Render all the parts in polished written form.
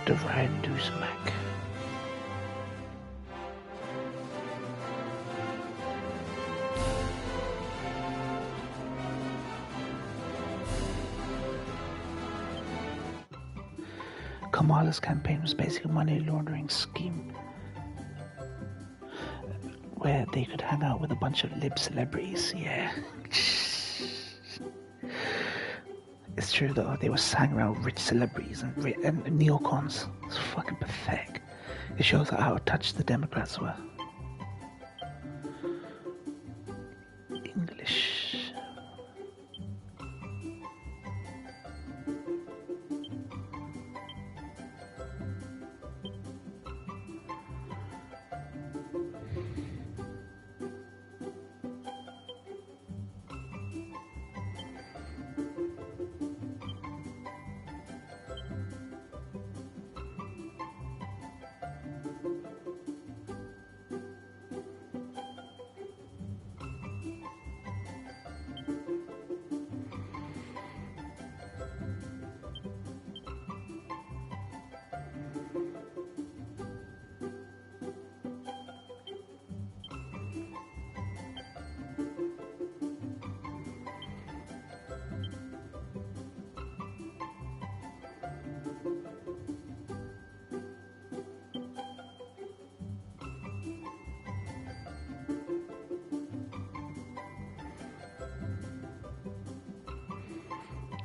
Dr. Ryan Dusmack. Kamala's campaign was basically a money laundering scheme where they could hang out with a bunch of lib celebrities. Yeah. It's true though, they were hanging around with rich celebrities and neocons. It's fucking pathetic. It shows how out of touch the Democrats were. English.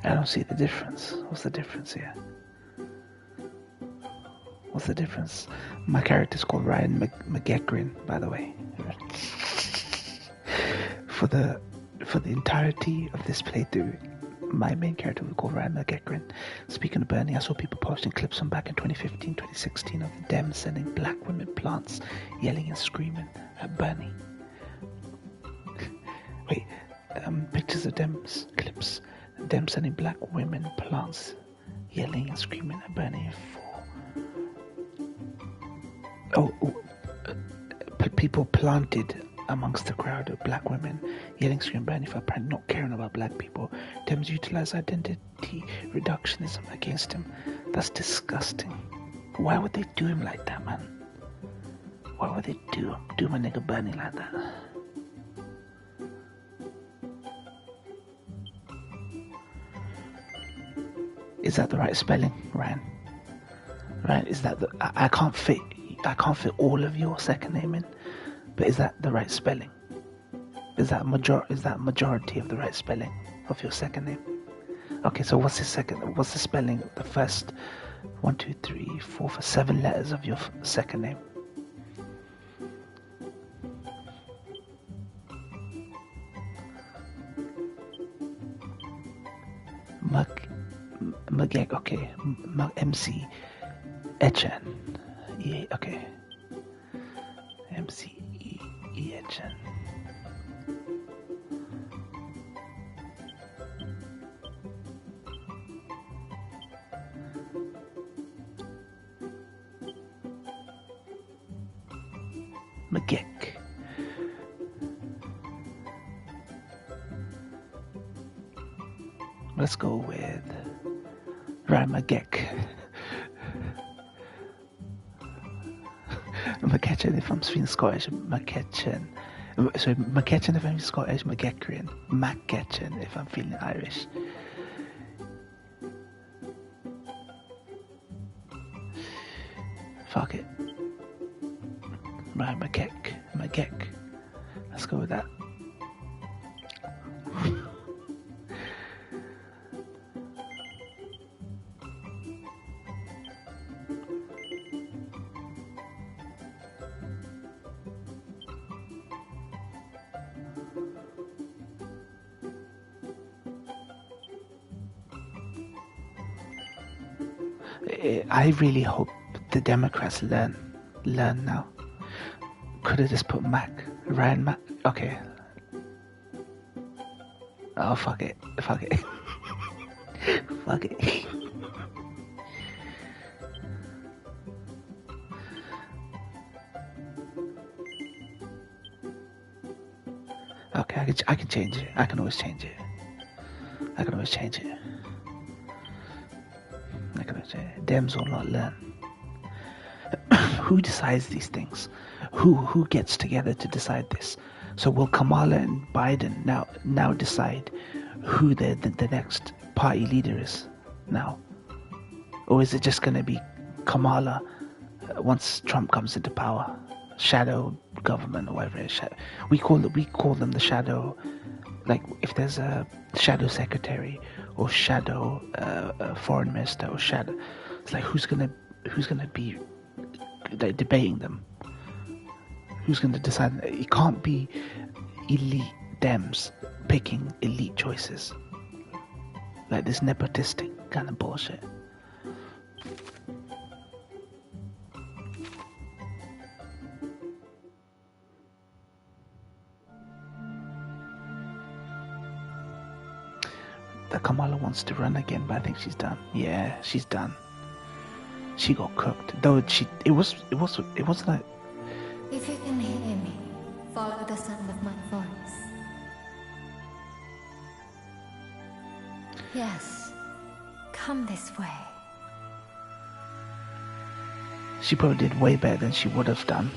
I don't see the difference. What's the difference here? What's the difference? My character's called Ryan McGeckrin, by the way. For the entirety of this playthrough, my main character was called Ryan McGeckrin. Speaking of Bernie, I saw people posting clips from back in 2015, 2016 of them sending black women plants, yelling and screaming at Bernie. Wait, pictures of clips. Them sending black women plants, yelling and screaming at Bernie for... people planted amongst the crowd of black women, yelling, screaming, Bernie for apparently not caring about black people. Dems utilize identity reductionism against him. That's disgusting. Why would they do him like that, man? Why would they do my nigga Bernie like that? Is that the right spelling, Ryan? Ryan, is that I can't fit all of your second name in, but is that the right spelling? Is that majority of the right spelling of your second name? Okay, so what's the spelling of the first 1, 2, 3, 4 for 7 letters of your second name? Magek, okay. MC Echen. Yeah, okay. MC Echen. Magek. Let's go with Ryan McGeck. McKetchen if I'm speaking Scottish. McKetchen. Sorry, McKetchen if I'm Scottish. McGeckrin. McKetchen if I'm feeling Irish. Fuck it. Ryan McGeck. Let's go with that. I really hope the Democrats learn now. Could have just put Ryan Mac. Okay. Oh, fuck it. Fuck it. Okay, I can change it. I can always change it. Dems will not learn. Who decides these things? Who gets together to decide this? So will Kamala and Biden now decide who the next party leader is now? Or is it just going to be Kamala once Trump comes into power? Shadow government or whatever it is. We call them the shadow, like if there's a shadow secretary or shadow foreign minister or shadow, it's like who's gonna be like debating them? Who's gonna decide? It can't be elite Dems picking elite choices, like this nepotistic kind of bullshit. That Kamala wants to run again, but I think she's done. Yeah, she's done. She got cooked. Though it wasn't like. If you can hear me, follow the sound of my voice. Yes, come this way. She probably did way better than she would have done.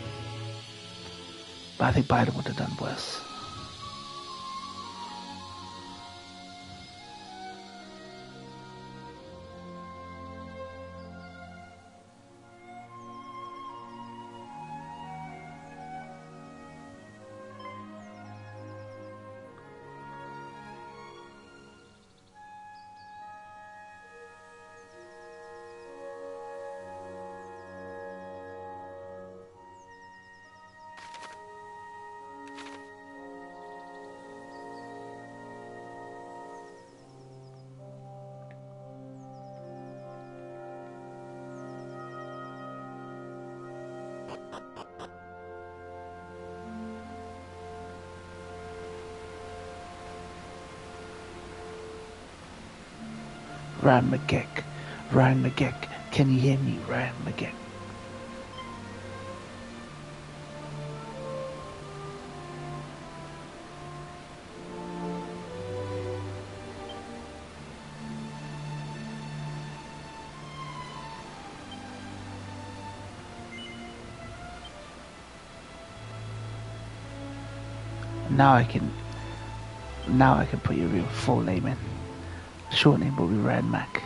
But I think Biden would have done worse. Ryan McGeck, can you hear me, Ryan McGeck? Now I can put your real full name in. Short name will be Ryan Mac.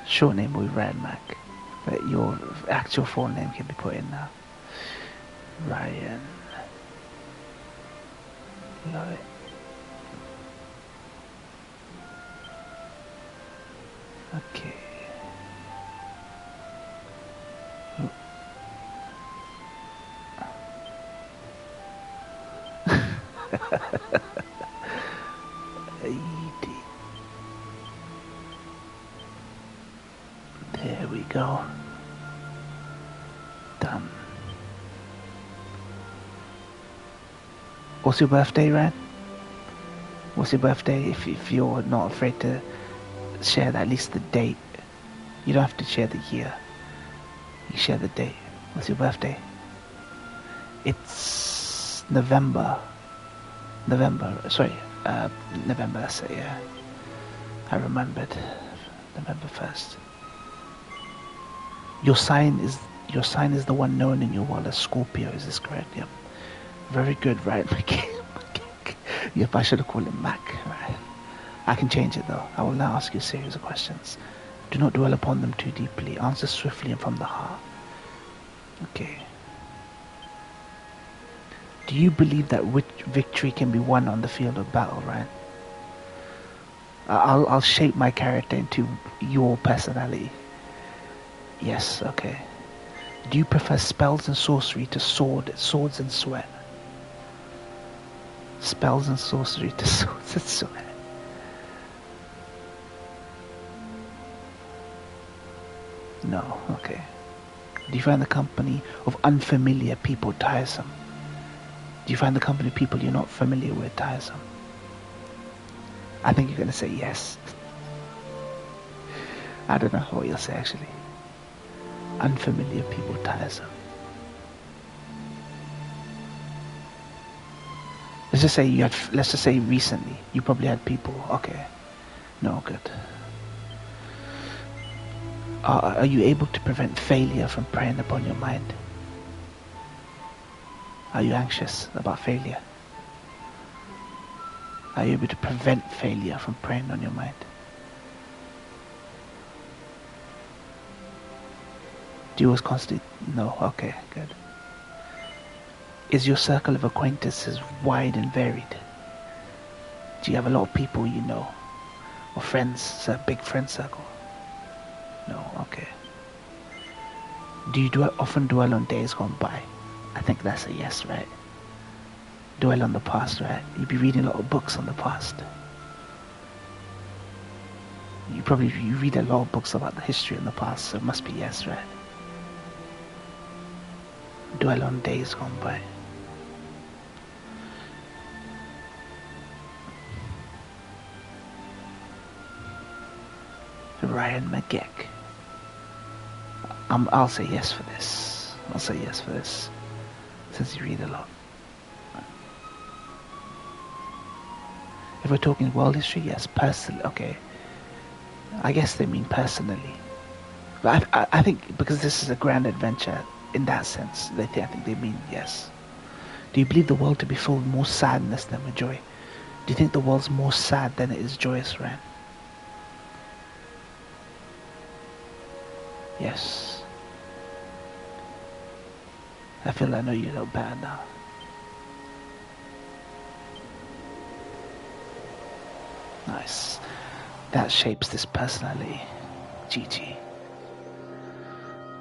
Short name will be Ryan Mac. But your actual full name can be put in now. Ryan. Love it. Okay. There we go. Done. What's your birthday, Ryan? What's your birthday? If you're not afraid to share at least the date. You don't have to share the year. You share the date. What's your birthday? It's November. Sorry, November. That's it. Yeah, I remembered. November 1st. Your sign is the one known in your world as Scorpio. Is this correct? Yep. Very good, right? Yep, I should have called him Mac. Right. I can change it though. I will now ask you a series of questions. Do not dwell upon them too deeply. Answer swiftly and from the heart. Okay. Do you believe that victory can be won on the field of battle, right? I'll shape my character into your personality. Yes, okay. Do you prefer spells and sorcery to swords and sweat? Spells and sorcery to swords and sweat. No, okay. Do you find the company of unfamiliar people tiresome? Do you find the company of people you're not familiar with tiresome? I think you're going to say yes. I don't know what you'll say actually. Unfamiliar people tiresome. Let's just say recently you probably had people. Okay. No, good. Are you able to prevent failure from preying upon your mind? Are you anxious about failure? Are you able to prevent failure from preying on your mind? Do you always constantly... No, okay, good. Is your circle of acquaintances wide and varied? Do you have a lot of people you know? Or friends, a big friend circle? No, okay. Do you often dwell on days gone by? I think that's a yes, right? Dwell on the past, right? You'd be reading a lot of books on the past. You read a lot of books about the history in the past, so it must be yes, right? Dwell on days gone by. Ryan McGeck. I'll say yes for this. I'll say yes for this, since you read a lot. If we're talking world history, yes. Personally, okay. I guess they mean personally. But I think because this is a grand adventure, in that sense, I think they mean yes. Do you believe the world to be full of more sadness than with joy? Do you think the world's more sad than it is joyous, Ran? Yes. I feel I know you a little better now. Nice. That shapes this personality. GG.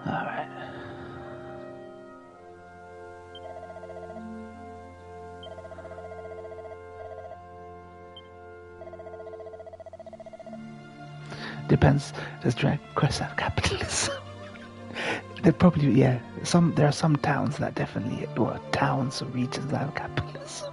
Alright. Depends. Does Drag Quest have capitalism? There probably, yeah. There are some towns that definitely, or towns or regions that have capitalism.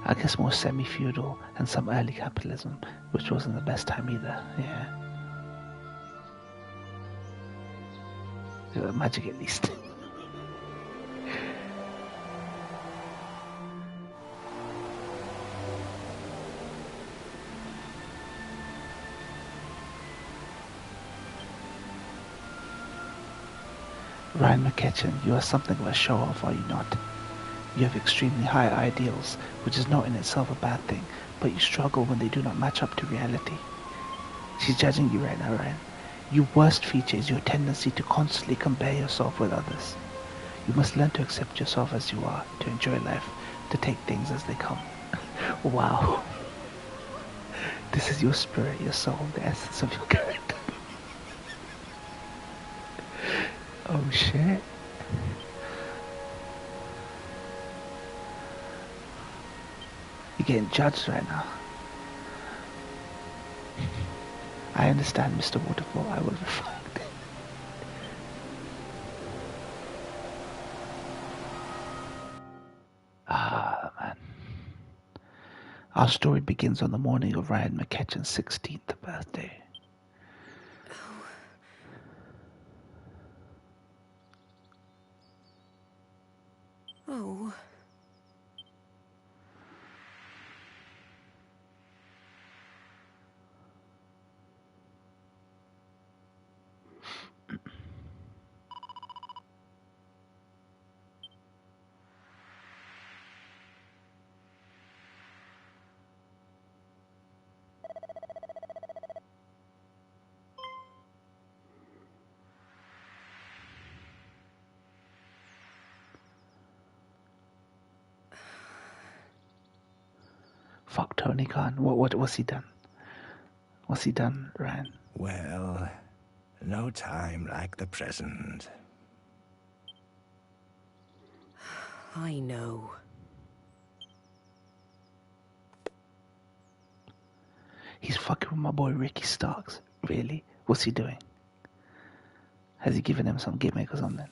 I guess more semi-feudal and some early capitalism, which wasn't the best time either. Yeah. Magic at least. Ryan McKetchin, you are something of a show-off, are you not? You have extremely high ideals, which is not in itself a bad thing, but you struggle when they do not match up to reality. She's judging you right now, Ryan. Your worst feature is your tendency to constantly compare yourself with others. You must learn to accept yourself as you are, to enjoy life, to take things as they come. Wow. This is your spirit, your soul, the essence of your character. Oh shit. You're getting judged right now. I understand, Mr. Waterfall. I will reflect. Ah, man. Our story begins on the morning of Ryan McKetchin's 16th birthday. Oh. Fuck Tony Khan. What's he done? What's he done, Ryan? Well, no time like the present. I know. He's fucking with my boy Ricky Starks. Really? What's he doing? Has he given him some gimmick or something?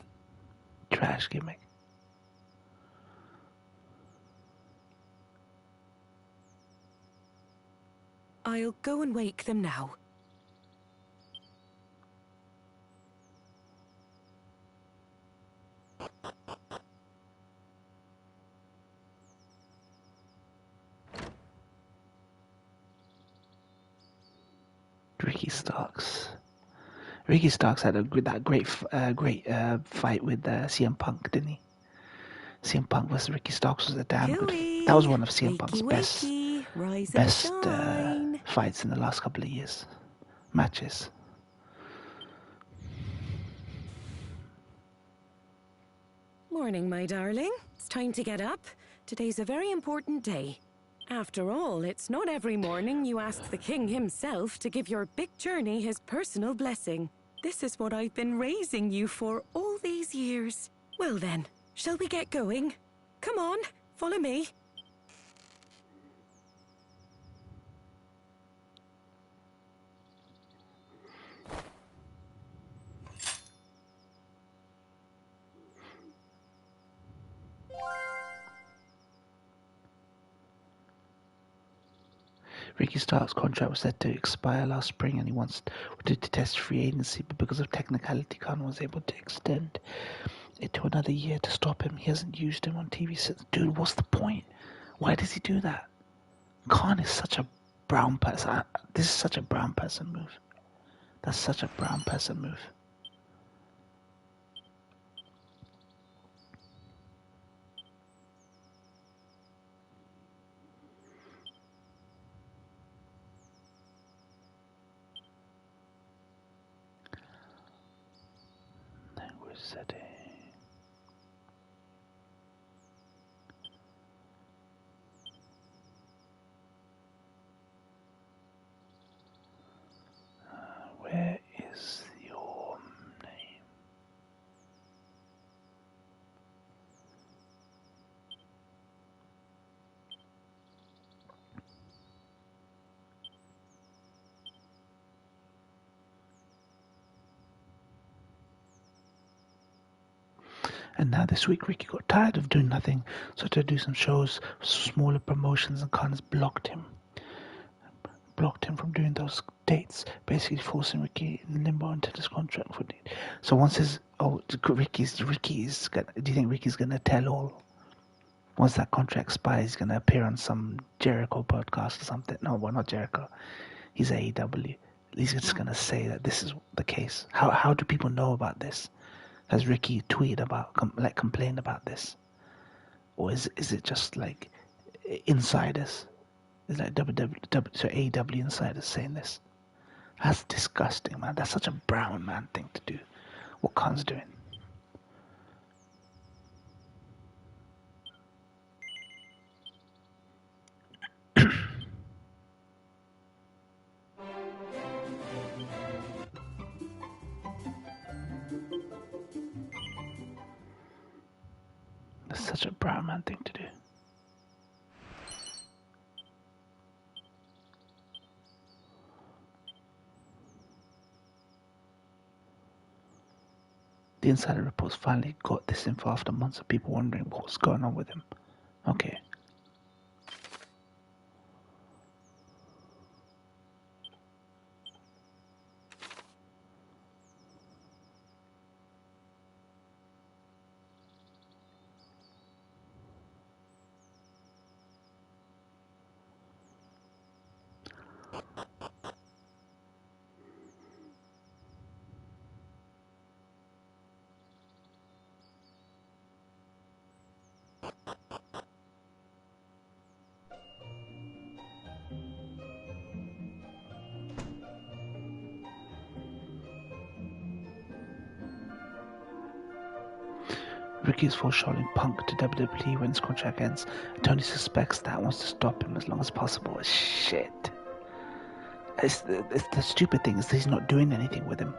Trash gimmick. I'll go and wake them now. Ricky Starks. Ricky Starks had that great fight with CM Punk, didn't he? CM Punk versus Ricky Starks was a damn good. That was one of CM Punk's Wakey, rise and best shine. fights in the last couple of years. Matches. Morning, my darling. It's time to get up. Today's a very important day. After all, it's not every morning you ask the king himself to give your big journey his personal blessing. This is what I've been raising you for all these years. Well then, shall we get going? Come on, follow me. Ricky Starks' contract was set to expire last spring and he wanted to test free agency, but because of technicality, Khan was able to extend it to another year to stop him. He hasn't used him on TV since. Dude, what's the point? Why does he do that? Khan is such a brown person. This is such a brown person move. That's such a brown person move. Language setting. Where is your name? And now this week Ricky got tired of doing nothing, so to do some shows, smaller promotions, and Khan has blocked him from doing those dates, basically forcing Ricky in limbo until his contract for date. So once his Ricky's gonna, do you think Ricky's gonna tell all? Once that contract expires, he's gonna appear on some Jericho podcast or something. No, well, not Jericho. He's AEW. He's just gonna say that this is the case. How do people know about this? Has Ricky tweeted about, complained about this, or is it just like insiders? Is like AEW insiders saying this? That's disgusting, man. That's such a brown man thing to do. What Khan's doing. That's such a brown man thing to do. The insider reports finally got this info after months of people wondering what was going on with him. Okay. Ricky is foresharing Punk to WWE when his contract ends. Tony suspects that wants to stop him as long as possible. Shit. it's the stupid thing is he's not doing anything with him.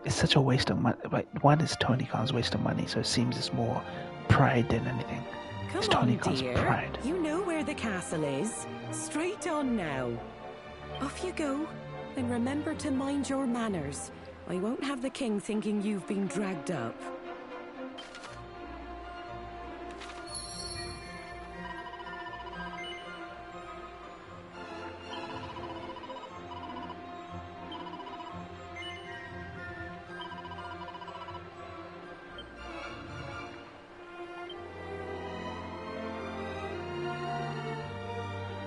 It's such a waste of money. Like, one is Tony Khan's waste of money, so it seems it's more pride than anything. It's Come Tony on, Khan's dear. pride. You know where the castle is. Straight on now. Off you go. And remember to mind your manners. I won't have the king thinking you've been dragged up.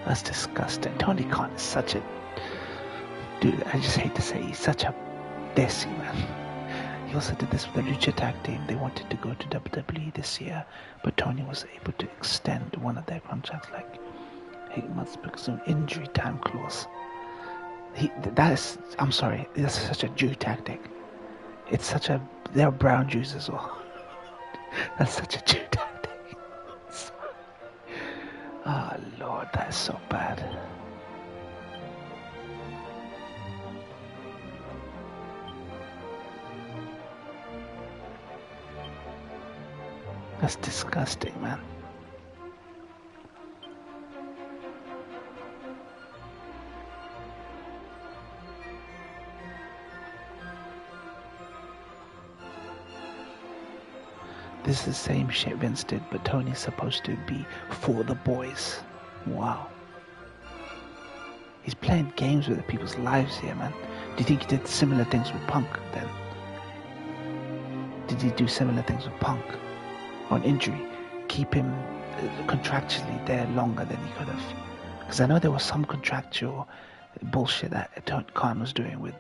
That's disgusting. Tony Khan is such a dude. I just hate to say he's such a desi man. He also did this with the Lucha Tag Team. They wanted to go to WWE this year, but Tony was able to extend one of their contracts like 8 months because of an injury time clause. I'm sorry, that's such a Jew tactic. It's such a, they're brown Jews as well. That's such a Jew tactic. Oh Lord, that is so bad. That's disgusting, man. This is the same shit Vince did, but Tony's supposed to be for the boys. Wow. He's playing games with people's lives here, man. Do you think he did similar things with Punk then? Did he do similar things with Punk? On injury? Keep him contractually there longer than he could have? Because I know there was some contractual bullshit that Tony Khan was doing with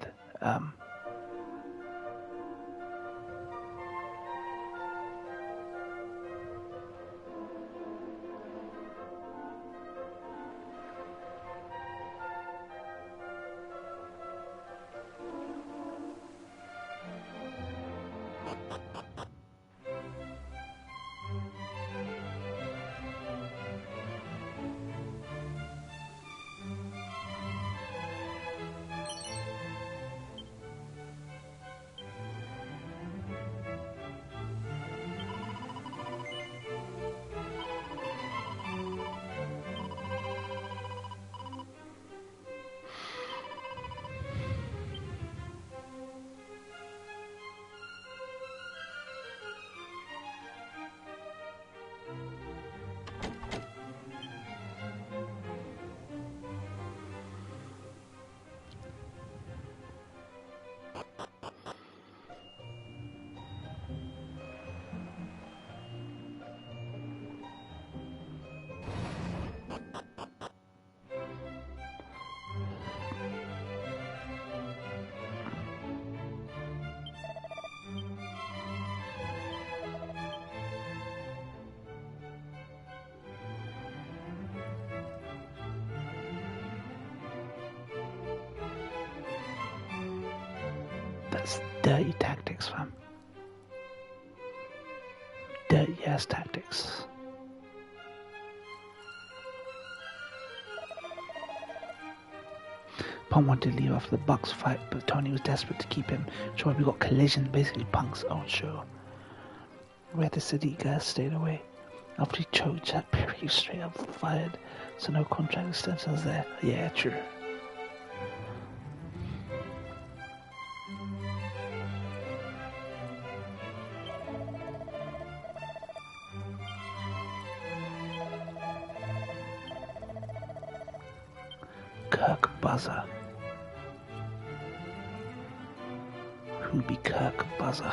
That's dirty tactics, fam. Dirty ass tactics. Punk wanted to leave after the Bucks fight, but Tony was desperate to keep him. Sure, we got Collision, basically Punk's own show. Where the city guys stayed away. After he choked Jack Perry, he straight up fired, so no contract extensions there. Yeah, true. Kirk Buzzer. Who be Kirk Buzzer?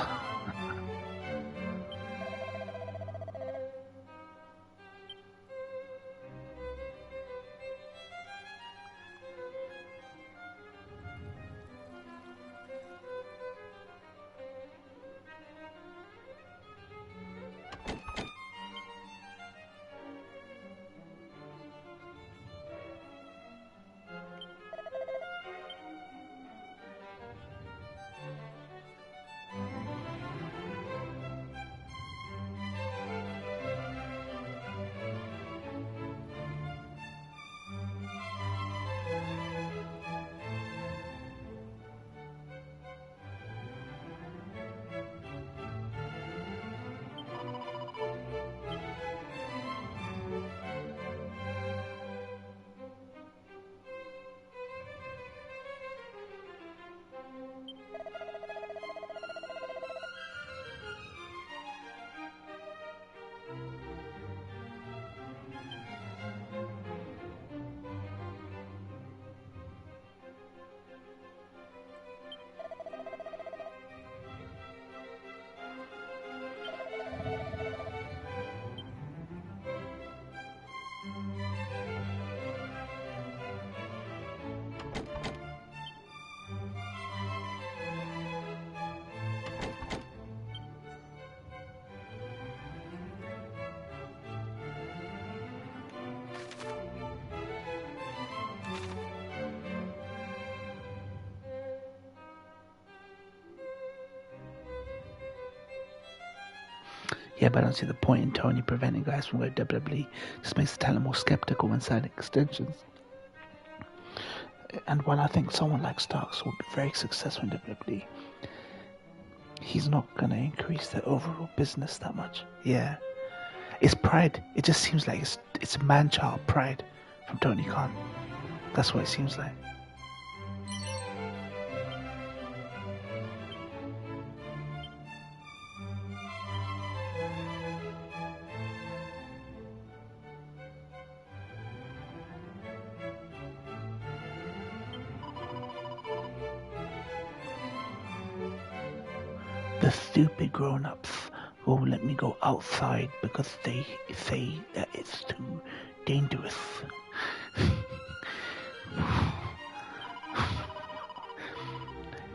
Yeah, but I don't see the point in Tony preventing guys from going to WWE. Just makes the talent more skeptical when signing extensions. And while I think someone like Starks will be very successful in WWE, he's not going to increase the overall business that much. Yeah. It's pride. It just seems like it's man-child pride from Tony Khan. That's what it seems like. The stupid grown-ups won't let me go outside because they say that it's too dangerous.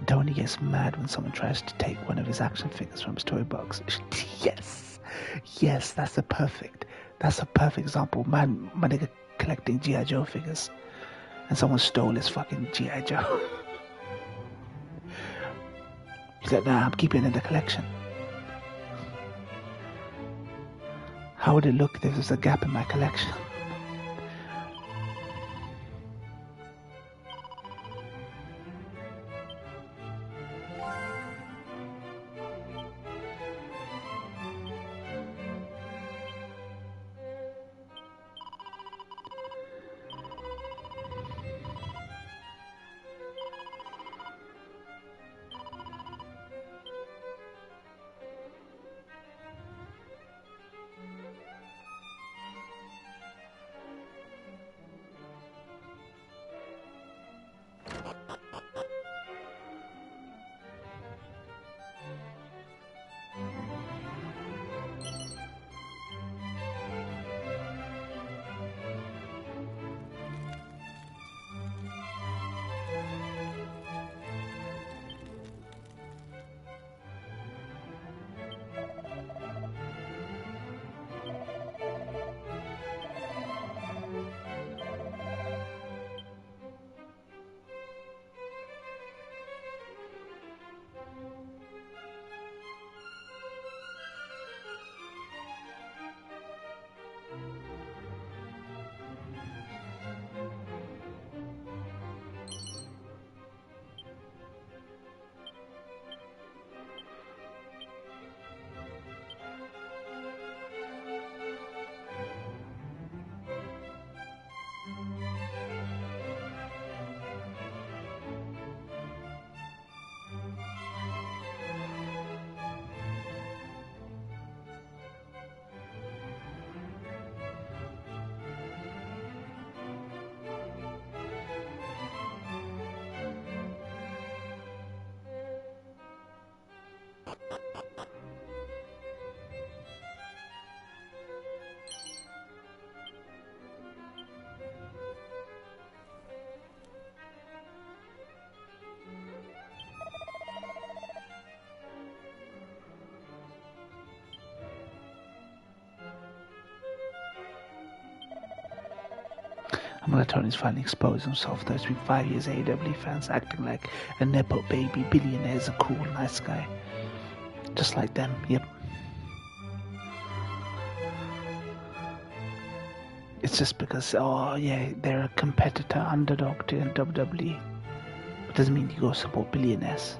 Tony gets mad when someone tries to take one of his action figures from his toy box. Yes, that's a perfect example. My nigga collecting G.I. Joe figures, and someone stole his fucking G.I. Joe. He's like, nah, I'm keeping it in the collection. How would it look if there's a gap in my collection? I'm glad Tony's finally exposed himself. Those 5 years AEW fans acting like a nepo baby billionaire is a cool, nice guy. Just like them, yep. It's just because, oh yeah, they're a competitor underdog to WWE. It doesn't mean you go support billionaires.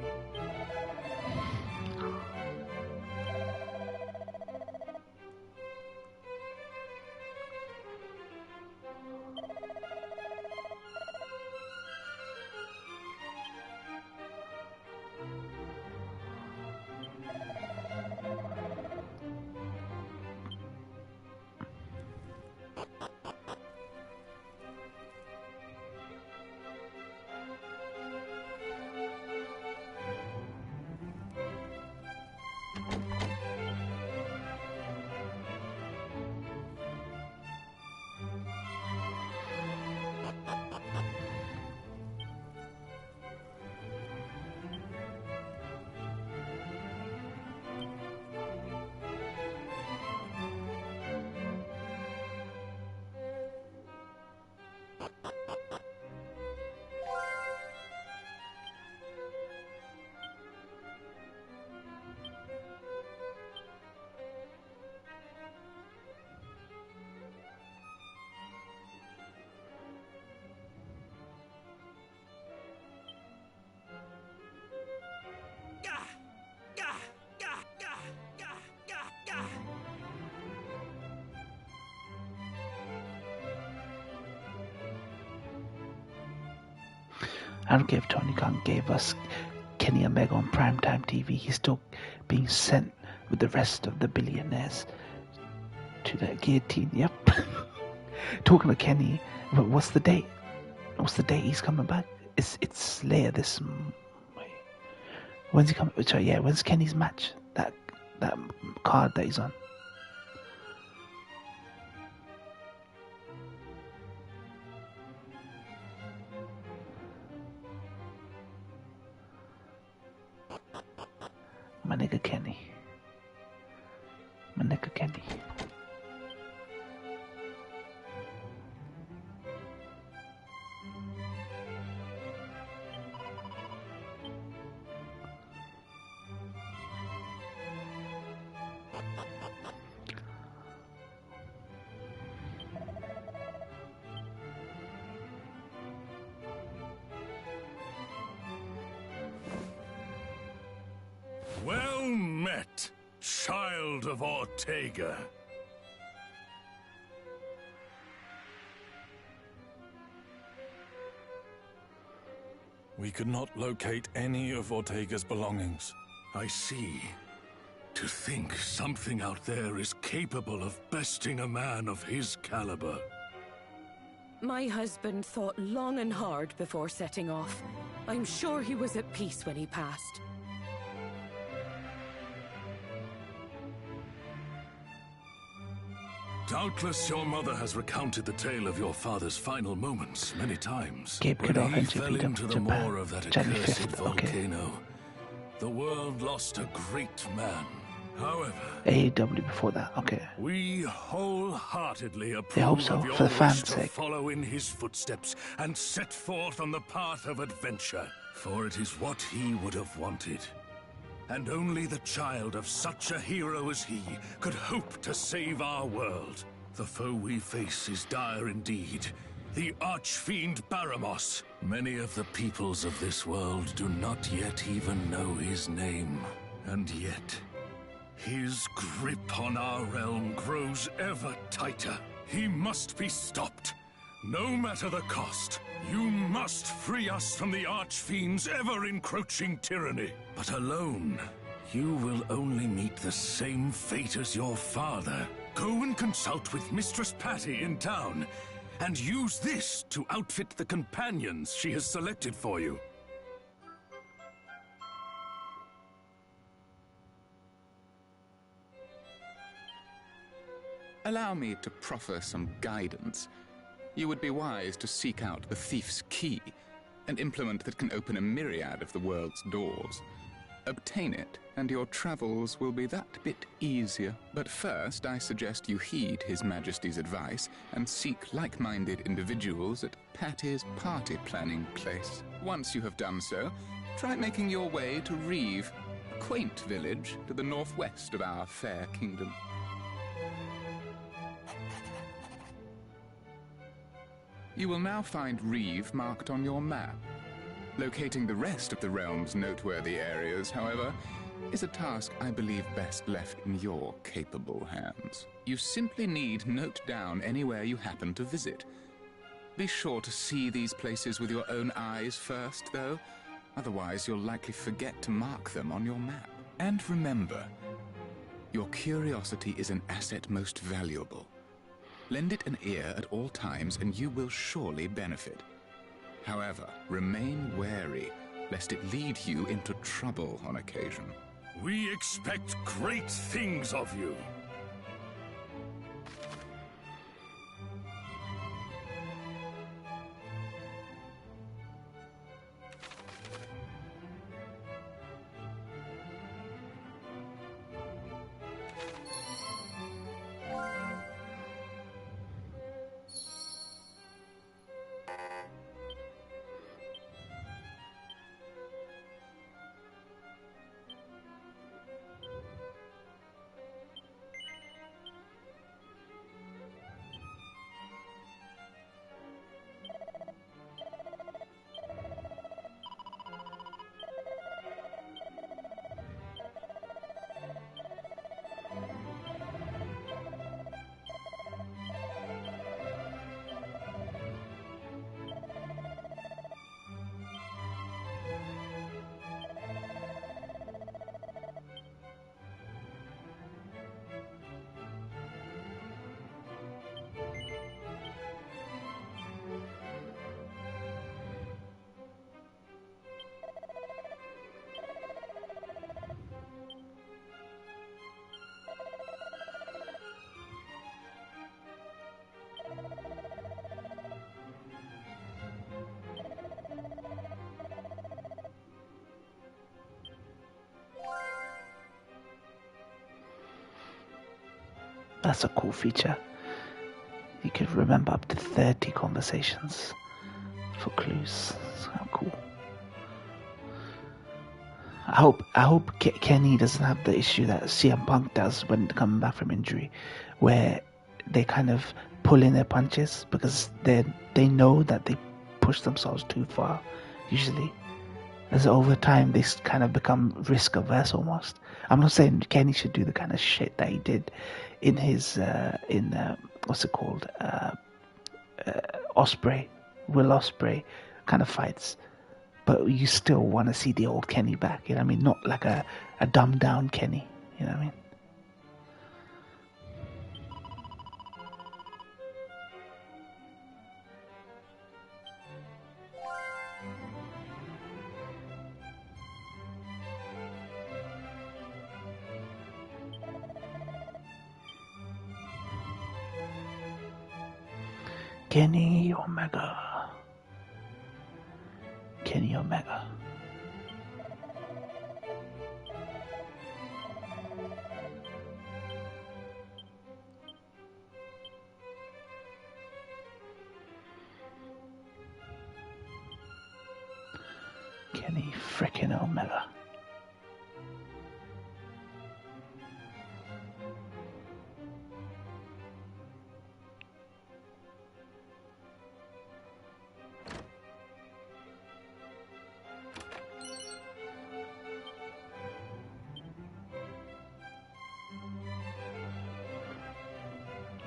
I don't care if Tony Khan gave us Kenny Omega on primetime TV. He's still being sent with the rest of the billionaires to the guillotine. Yep. Talking to Kenny, but what's the date? What's the date he's coming back? It's later this. When's he coming? Sorry, yeah. When's Kenny's match? That card that he's on. My nigga Kenny. My nigga Kenny. Well met, child of Ortega. We could not locate any of Ortega's belongings. I see. To think something out there is capable of besting a man of his caliber. My husband thought long and hard before setting off. I'm sure he was at peace when he passed. Doubtless your mother has recounted the tale of your father's final moments many times. Gabe When Kiddo he and fell Japan, into the maw of that January accursed 5th, okay. volcano, the world lost a great man. However, AEW before that, okay. we wholeheartedly hope approve so, of your for the wish fans' to sake. follow in his footsteps and set forth on the path of adventure, for it is what he would have wanted. And only the child of such a hero as he could hope to save our world. The foe we face is dire indeed. The archfiend Baramos. Many of the peoples of this world do not yet even know his name. And yet, his grip on our realm grows ever tighter. He must be stopped, no matter the cost. You must free us from the archfiend's ever-encroaching tyranny. But alone, you will only meet the same fate as your father. Go and consult with Mistress Patty in town, and use this to outfit the companions she has selected for you. Allow me to proffer some guidance. You would be wise to seek out the thief's key, an implement that can open a myriad of the world's doors. Obtain it, and your travels will be that bit easier. But first, I suggest you heed His Majesty's advice and seek like-minded individuals at Patty's party planning place. Once you have done so, try making your way to Reeve, a quaint village to the northwest of our fair kingdom. You will now find Reeve marked on your map. Locating the rest of the realm's noteworthy areas, however, is a task I believe best left in your capable hands. You simply need note down anywhere you happen to visit. Be sure to see these places with your own eyes first, though. Otherwise, you'll likely forget to mark them on your map. And remember, your curiosity is an asset most valuable. Lend it an ear at all times, and you will surely benefit. However, remain wary, lest it lead you into trouble on occasion. We expect great things of you. That's a cool feature. You could remember up to 30 conversations for clues. It's kind of cool. I hope Kenny doesn't have the issue that CM Punk does when coming back from injury, where they kind of pull in their punches because they know that they push themselves too far. Usually, as over time they kind of become risk averse almost. I'm not saying Kenny should do the kind of shit that he did in his what's it called, Osprey, Will Osprey kind of fights. But you still want to see the old Kenny back, you know what I mean? Not like a dumbed down Kenny, you know what I mean? Kenny Omega. Kenny Omega. Kenny frickin' Omega.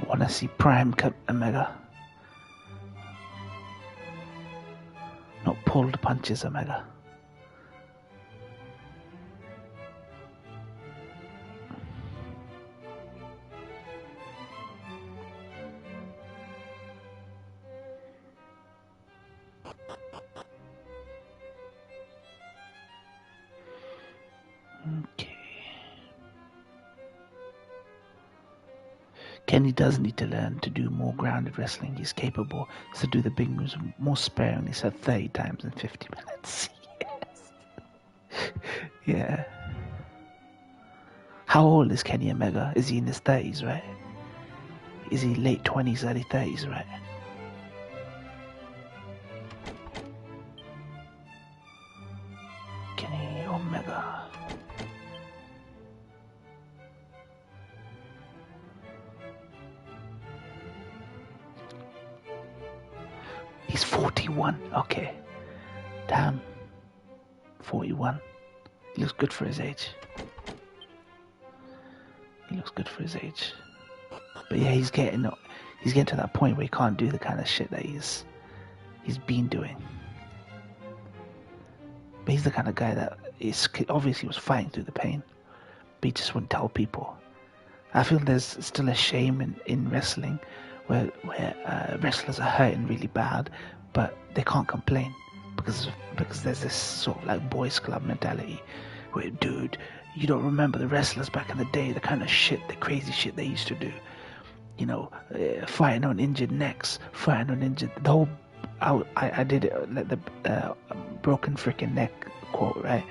Wanna see Prime cut Omega? Not pulled punches Omega. Okay. Kenny does need to learn to do more grounded wrestling. He's capable to do the big moves more sparingly, so 30 times in 50 minutes. Yes. Yeah. How old is Kenny Omega? Is he in his 30s, right? Is he late 20s, early 30s, right? Kenny Omega. He's 41. Okay. Damn. 41. He looks good for his age. He looks good for his age. But yeah, he's getting to that point where he can't do the kind of shit that he's been doing. But he's the kind of guy that is obviously was fighting through the pain, but he just wouldn't tell people. I feel there's still a shame in wrestling where wrestlers are hurting really bad, but they can't complain because there's this sort of like boys club mentality where, dude, you don't remember the wrestlers back in the day, the kind of shit, the crazy shit they used to do. You know, fighting on injured necks, fighting on injured. The whole, I did it like the broken freaking neck quote, right?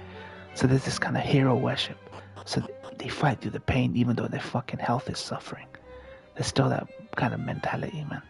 So there's this kind of hero worship. So they fight through the pain even though their fucking health is suffering. There's still that kind of mentality, man.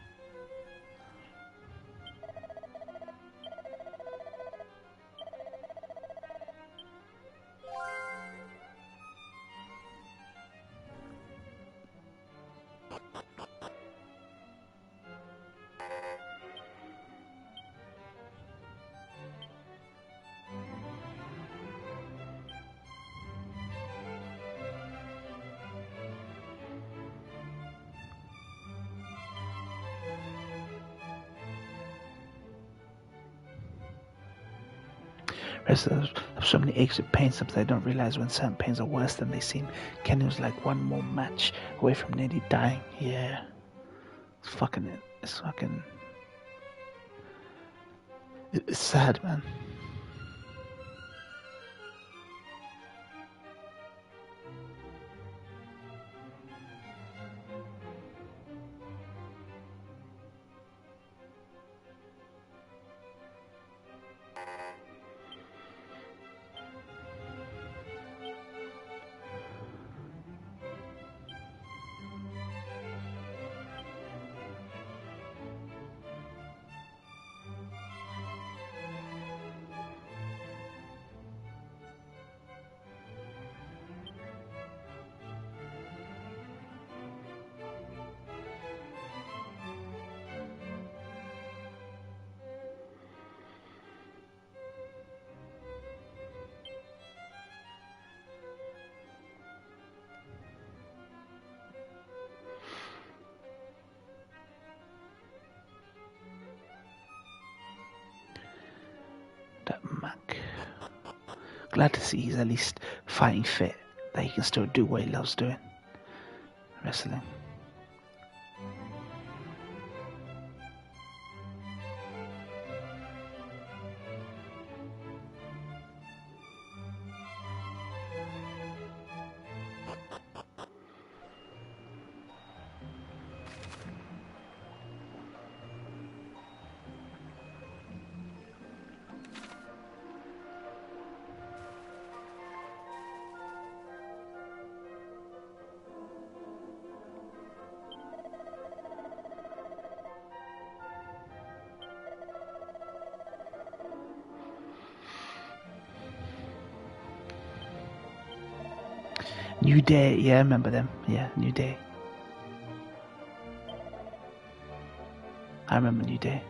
Wrestlers have so many aches and pains, sometimes they don't realize when certain pains are worse than they seem. Kenny was like one more match away from nearly dying. Yeah. It's sad, man. Glad to see he's at least fighting fit, that he can still do what he loves doing, wrestling. New Day, yeah, I remember them. Yeah, New Day. I remember New Day.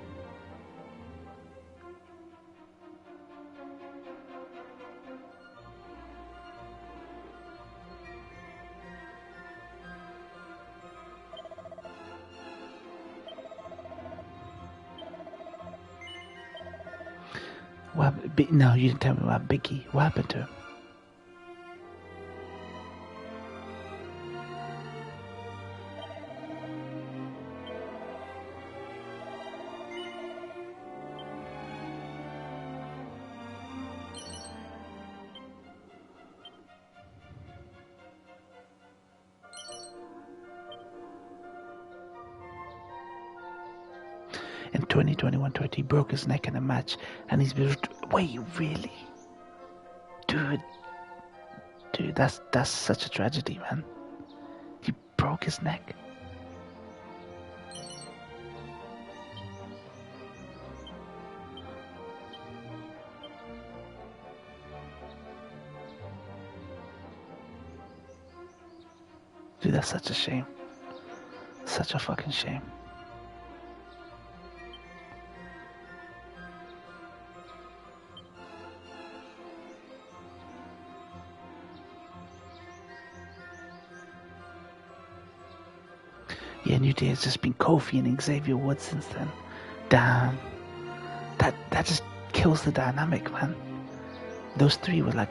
No, you didn't tell me about Biggie. What happened to him? In 2021, he broke his neck in a match, and he's been. Wait, really? Dude, that's such a tragedy, man. He broke his neck. Dude, that's such a shame. Such a fucking shame. Yeah, New Day has just been Kofi and Xavier Woods since then. Damn. That just kills the dynamic, man. Those three were like...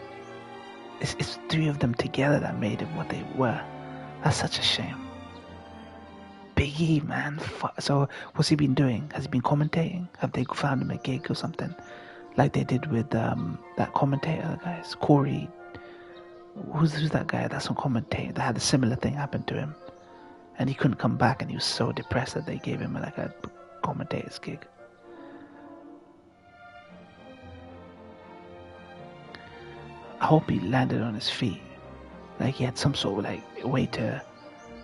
It's three of them together that made it what they were. That's such a shame. Big E, man. So, what's he been doing? Has he been commentating? Have they found him a gig or something? Like they did with that commentator, guys. Corey. Who's that guy that's on commentating? That had a similar thing happen to him. And he couldn't come back, and he was so depressed that they gave him like a commentator's gig. I hope he landed on his feet. Like he had some sort of like way to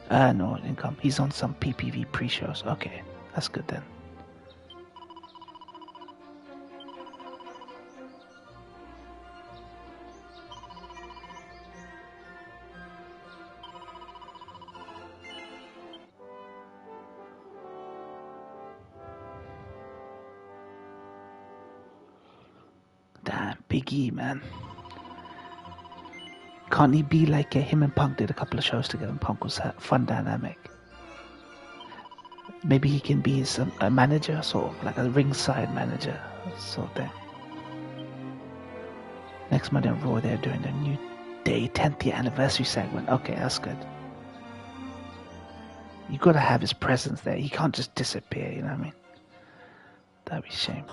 earn or income. He's on some PPV pre-shows. Okay, that's good then. Damn, Big E, man. Can't he be like him and Punk did a couple of shows together, and Punk was a fun dynamic. Maybe he can be a manager, sort of like a ringside manager sort of thing. Next Monday on Raw, they're doing a New Day 10th year anniversary segment. Okay, that's good. You gotta have his presence there. He can't just disappear, you know what I mean? That'd be a shame.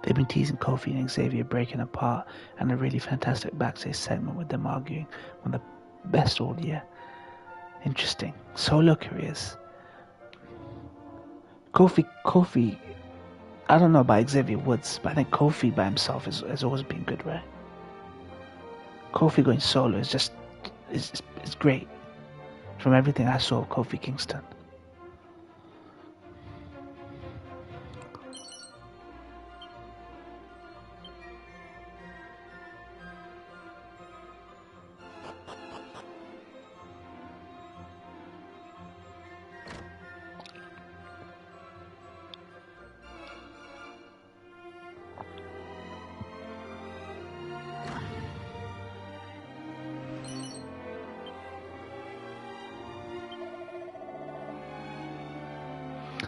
They've been teasing Kofi and Xavier breaking apart, and a really fantastic backstage segment with them arguing, one of the best all year. Interesting. Solo careers. Kofi, I don't know about Xavier Woods, but I think Kofi by himself has always been good, right? Kofi going solo is great. From everything I saw of Kofi Kingston.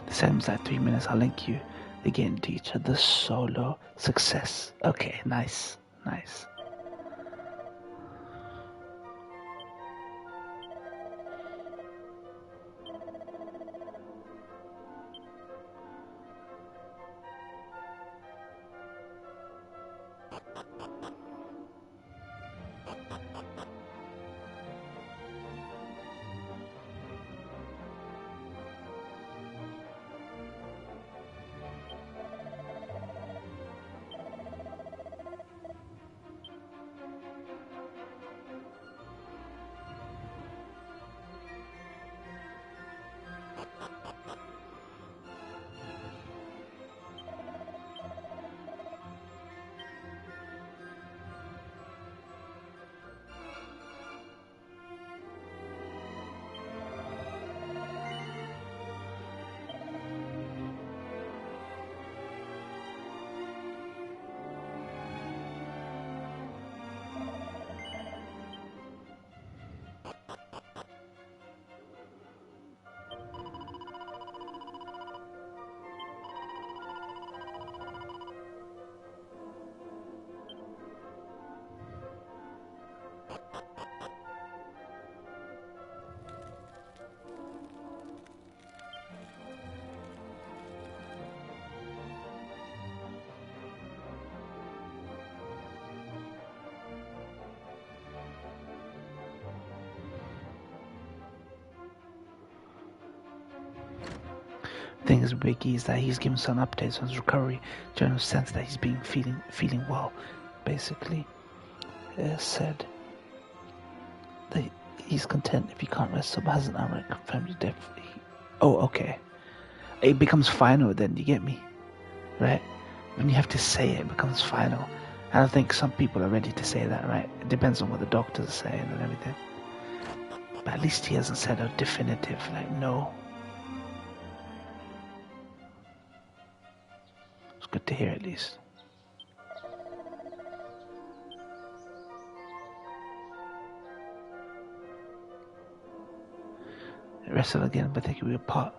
The segment's like 3 minutes. I'll link you. They get into each other's solo success. Okay, nice. Thing is, Biggie is that he's given some updates on his recovery, general sense that he's been feeling well. Basically, said that he's content if he can't wrestle, but hasn't outright confirmed his death. Oh, okay. It becomes final then. You get me, right? When you have to say it, it becomes final. I don't think some people are ready to say that, right? It depends on what the doctors are saying and everything. But at least he hasn't said a definitive, like, no. It's good to hear at least. Wrestle again, but they could be a part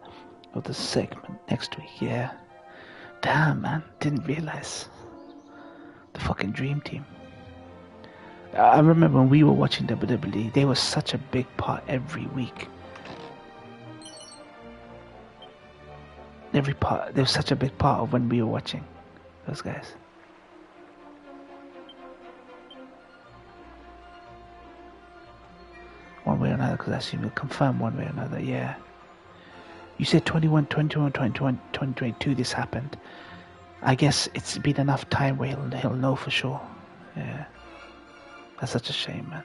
of the segment next week, yeah. Damn, man, didn't realize. The fucking dream team. I remember when we were watching WWE, they were such a big part every week. Every part, they were such a big part of when we were watching those guys. One way or another, because I assume you'll confirm one way or another, yeah. You said 2022 this happened. I guess it's been enough time where he'll know for sure. Yeah. That's such a shame, man.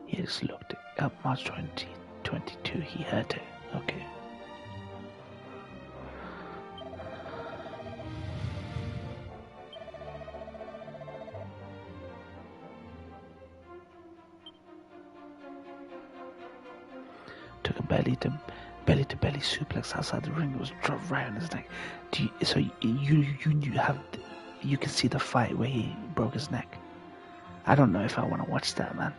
He just looked it up. March 2022. He heard it. Okay. Took a belly to belly to belly suplex outside the ring. It was dropped right on his neck. So you can see the fight where he broke his neck. I don't know if I want to watch that, man.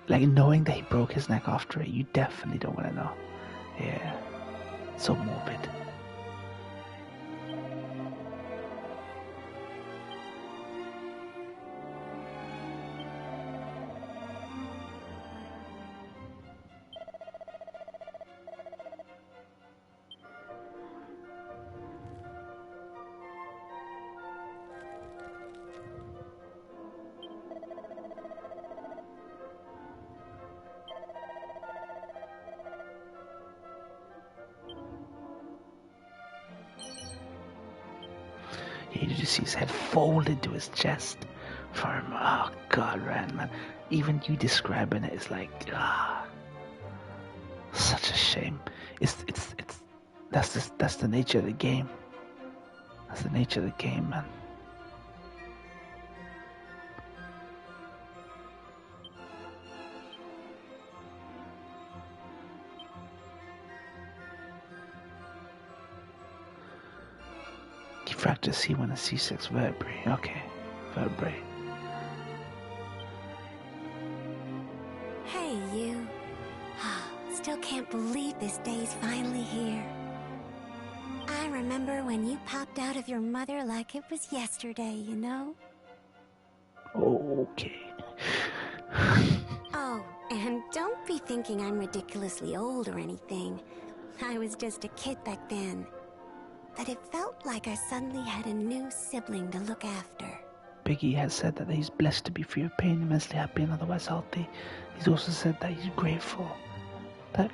Like, knowing that he broke his neck after it, you definitely don't want to know. Yeah, so morbid. Yeah, did you see his head folded to his chest? From oh god, man. Even you describing it is like such a shame. It's that's the nature of the game. That's the nature of the game, man. He fractured C1 and C6 vertebrae. Okay, vertebrae. Hey, you. Still can't believe this day's finally here. I remember when you popped out of your mother like it was yesterday, you know? Okay. Oh, and don't be thinking I'm ridiculously old or anything. I was just a kid back then. But it felt like I suddenly had a new sibling to look after. Biggie has said that he's blessed to be free of pain, immensely happy and otherwise healthy. He's also said that he's grateful that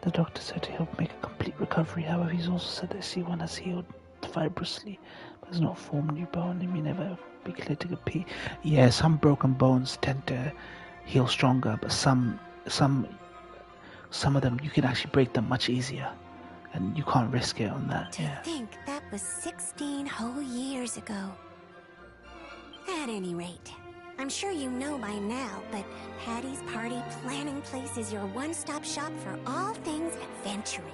the doctor said he'll make a complete recovery. However, he's also said that C1 has healed fibrously, but has not formed new bone and may never be cleared to compete. Yeah, some broken bones tend to heal stronger, but some of them you can actually break them much easier, and you can't risk it on that. To think that was 16 whole years ago. At any rate, I'm sure you know by now, but Patty's Party Planning Place is your one-stop shop for all things adventuring.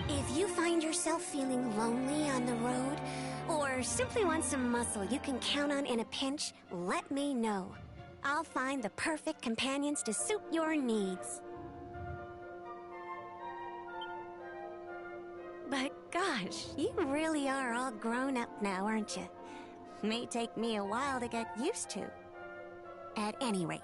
If you find yourself feeling lonely on the road, or simply want some muscle you can count on in a pinch, let me know. I'll find the perfect companions to suit your needs. But gosh, you really are all grown up now, aren't you? May take me a while to get used to. At any rate.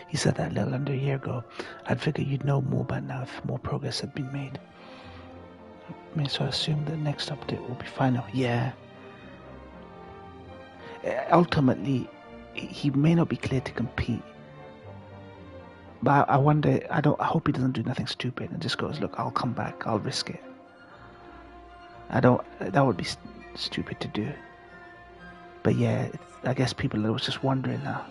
He said that a little under a year ago. I'd figure you'd know more by now if more progress had been made. So I assume the next update will be final. Yeah. Ultimately, he may not be cleared to compete. But I wonder, I hope he doesn't do nothing stupid and just goes, look, I'll come back, I'll risk it. That would be stupid to do. But yeah, I guess people are just wondering now.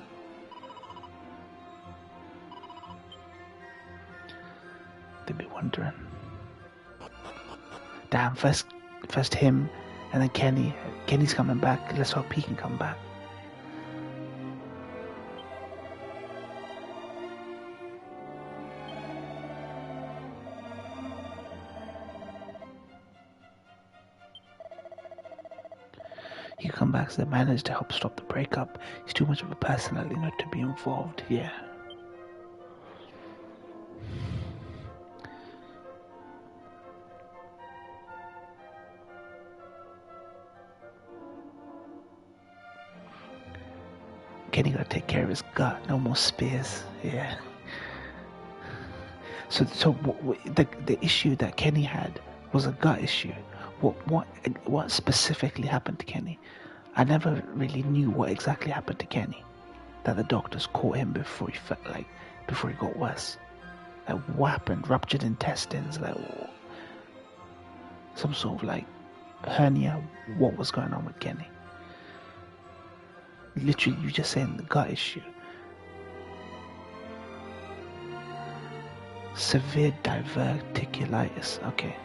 They'd be wondering. Damn, first him, and then Kenny. Kenny's coming back. Let's hope he can come back. He could come back as the manager to help stop the breakup. He's too much of a personality not to be involved. Yeah. Kenny gotta take care of his gut. No more spears. Yeah. So the issue that Kenny had was a gut issue. What specifically happened to Kenny? I never really knew what exactly happened to Kenny. That the doctors caught him before he got worse. Like what happened? Ruptured intestines, like some sort of like hernia. What was going on with Kenny? Literally, you just saying the gut issue. Severe diverticulitis. Okay.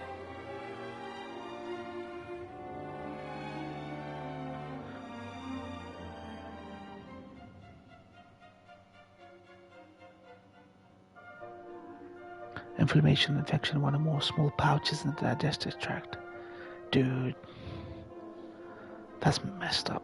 Inflammation, infection, one or more small pouches in the digestive tract. Dude, that's messed up.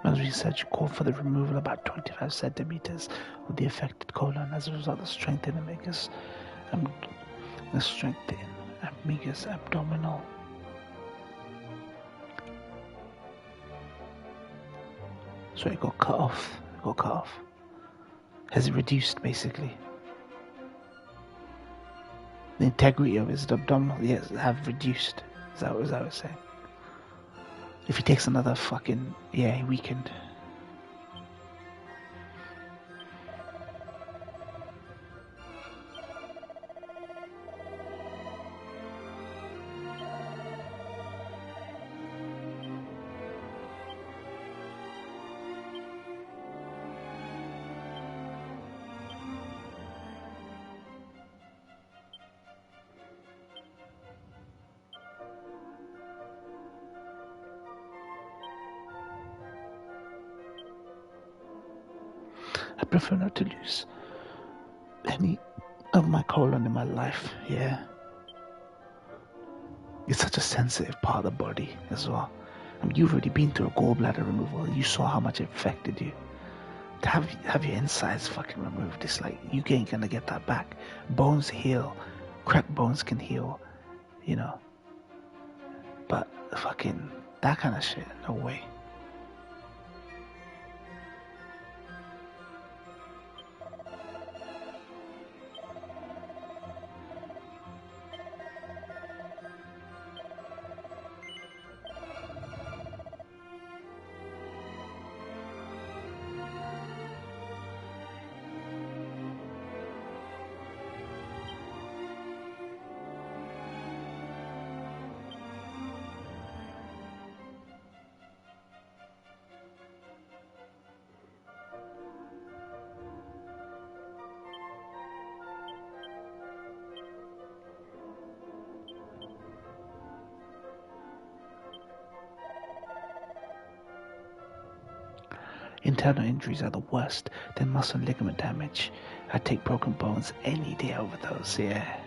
As research called for the removal of about 25 centimeters of the affected colon. As a result, the strength in amicus abdominal. So it got cut off. Has it reduced basically? The integrity of his abdominal, yes, have reduced. Is that what it's saying? If he takes another fucking, yeah, he weakened. I prefer not to lose any of my colon in my life, yeah. It's such a sensitive part of the body as well. I mean, you've already been through a gallbladder removal. You saw how much it affected you. To have your insides fucking removed, it's like you ain't gonna get that back. Bones heal. Cracked bones can heal, you know. But fucking that kind of shit, no way. Internal injuries are the worst, then muscle and ligament damage. I take broken bones any day over those, yeah.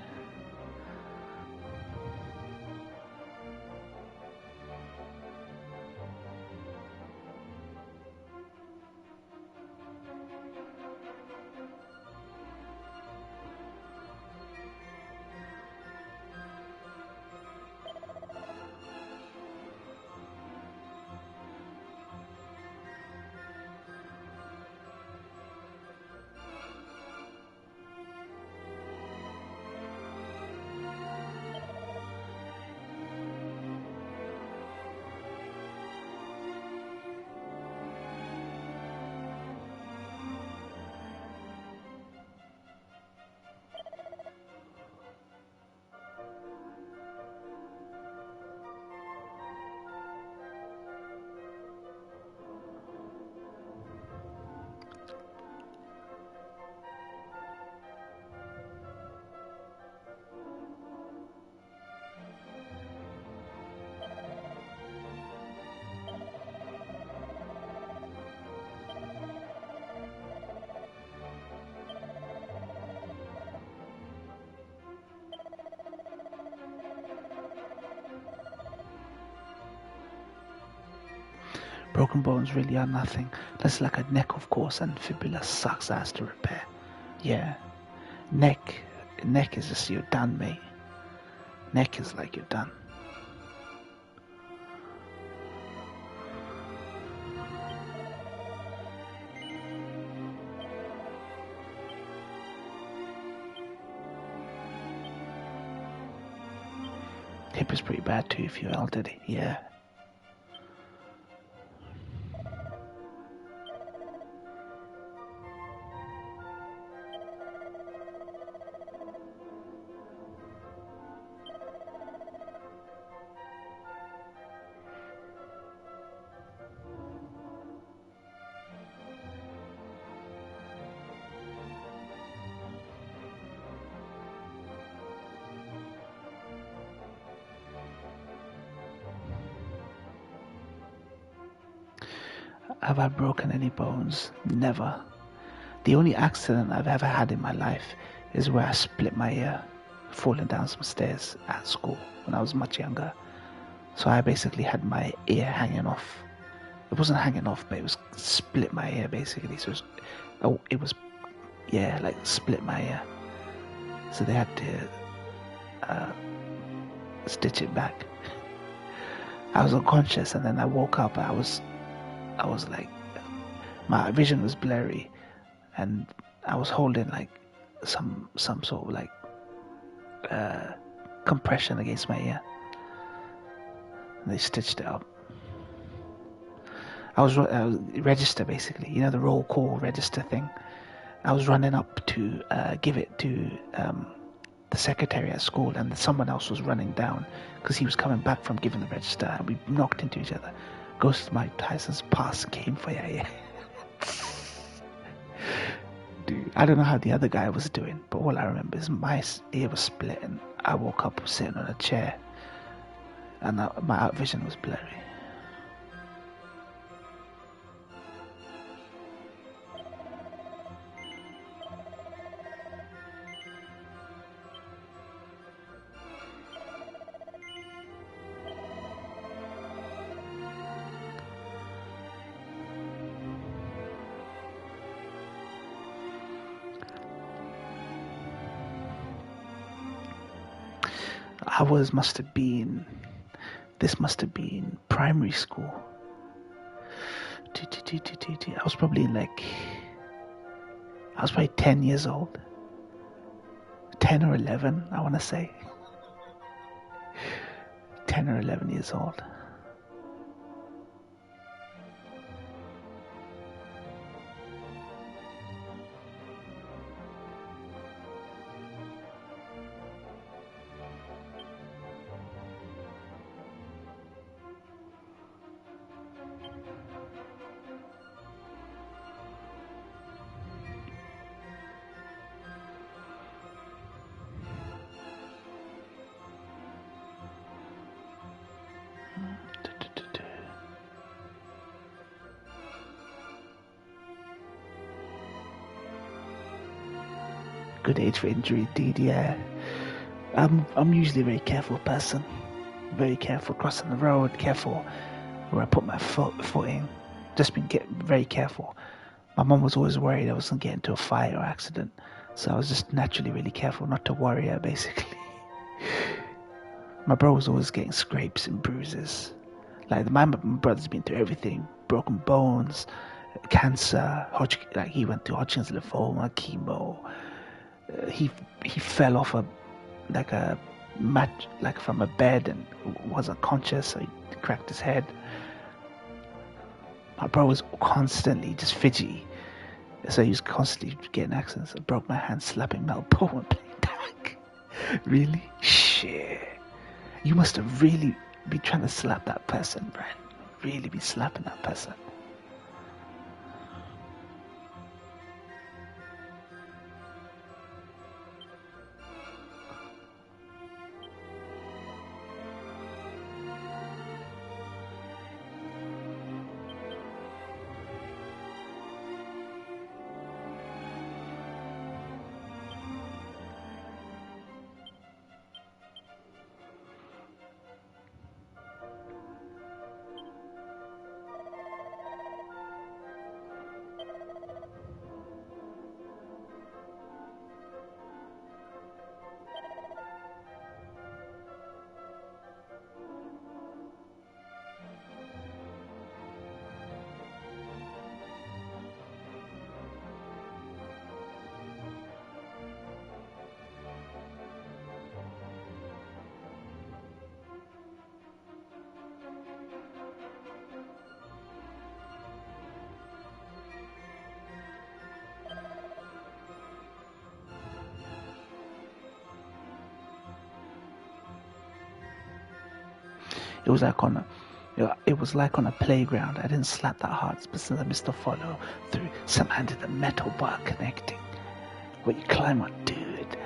Broken bones really are nothing. That's like a neck, of course, and fibula sucks ass to repair. Yeah. Neck is just you're done, mate. Neck is like you're done. Hip is pretty bad too if you're elderly. Yeah. Have I broken any bones? Never. The only accident I've ever had in my life is where I split my ear falling down some stairs at school when I was much younger. So I basically had my ear hanging off. It wasn't hanging off, but it was split my ear basically. So it was like split my ear. So they had to stitch it back. I was unconscious, and then I woke up. I was like, my vision was blurry, and I was holding like some sort of like compression against my ear, and they stitched it up. I was register basically, the roll call register thing. I was running up to give it to the secretary at school, and someone else was running down because he was coming back from giving the register, and we knocked into each other. Ghost Mike Tyson's pass came for your ear. Dude, I don't know how the other guy was doing, but all I remember is my ear was split, and I woke up sitting on a chair, and my vision was blurry. This must have been primary school. I was probably 10 years old. 10 or 11, I want to say. 10 or 11 years old. Good age for injury, indeed. Yeah, I'm usually a very careful person. Very careful crossing the road. Careful where I put my foot in. Just been very careful. My mum was always worried I was gonna get into a fight or accident, so I was just naturally really careful not to worry her. Basically, my bro was always getting scrapes and bruises. Like my brother's been through everything: broken bones, cancer. He went through Hodgkin's lymphoma, chemo. He fell off a mat, from a bed, and was unconscious, so he cracked his head. My bro was constantly just fidgety, so he was constantly getting accidents. I broke my hand slapping metal pole when playing tag. Really? Shit. You must have really been trying to slap that person, Brad. Really be slapping that person. It was like on a, it was like on a playground. I didn't slap that hard, but since I missed the follow through, somehow did the metal bar connecting. What you climb on, dude,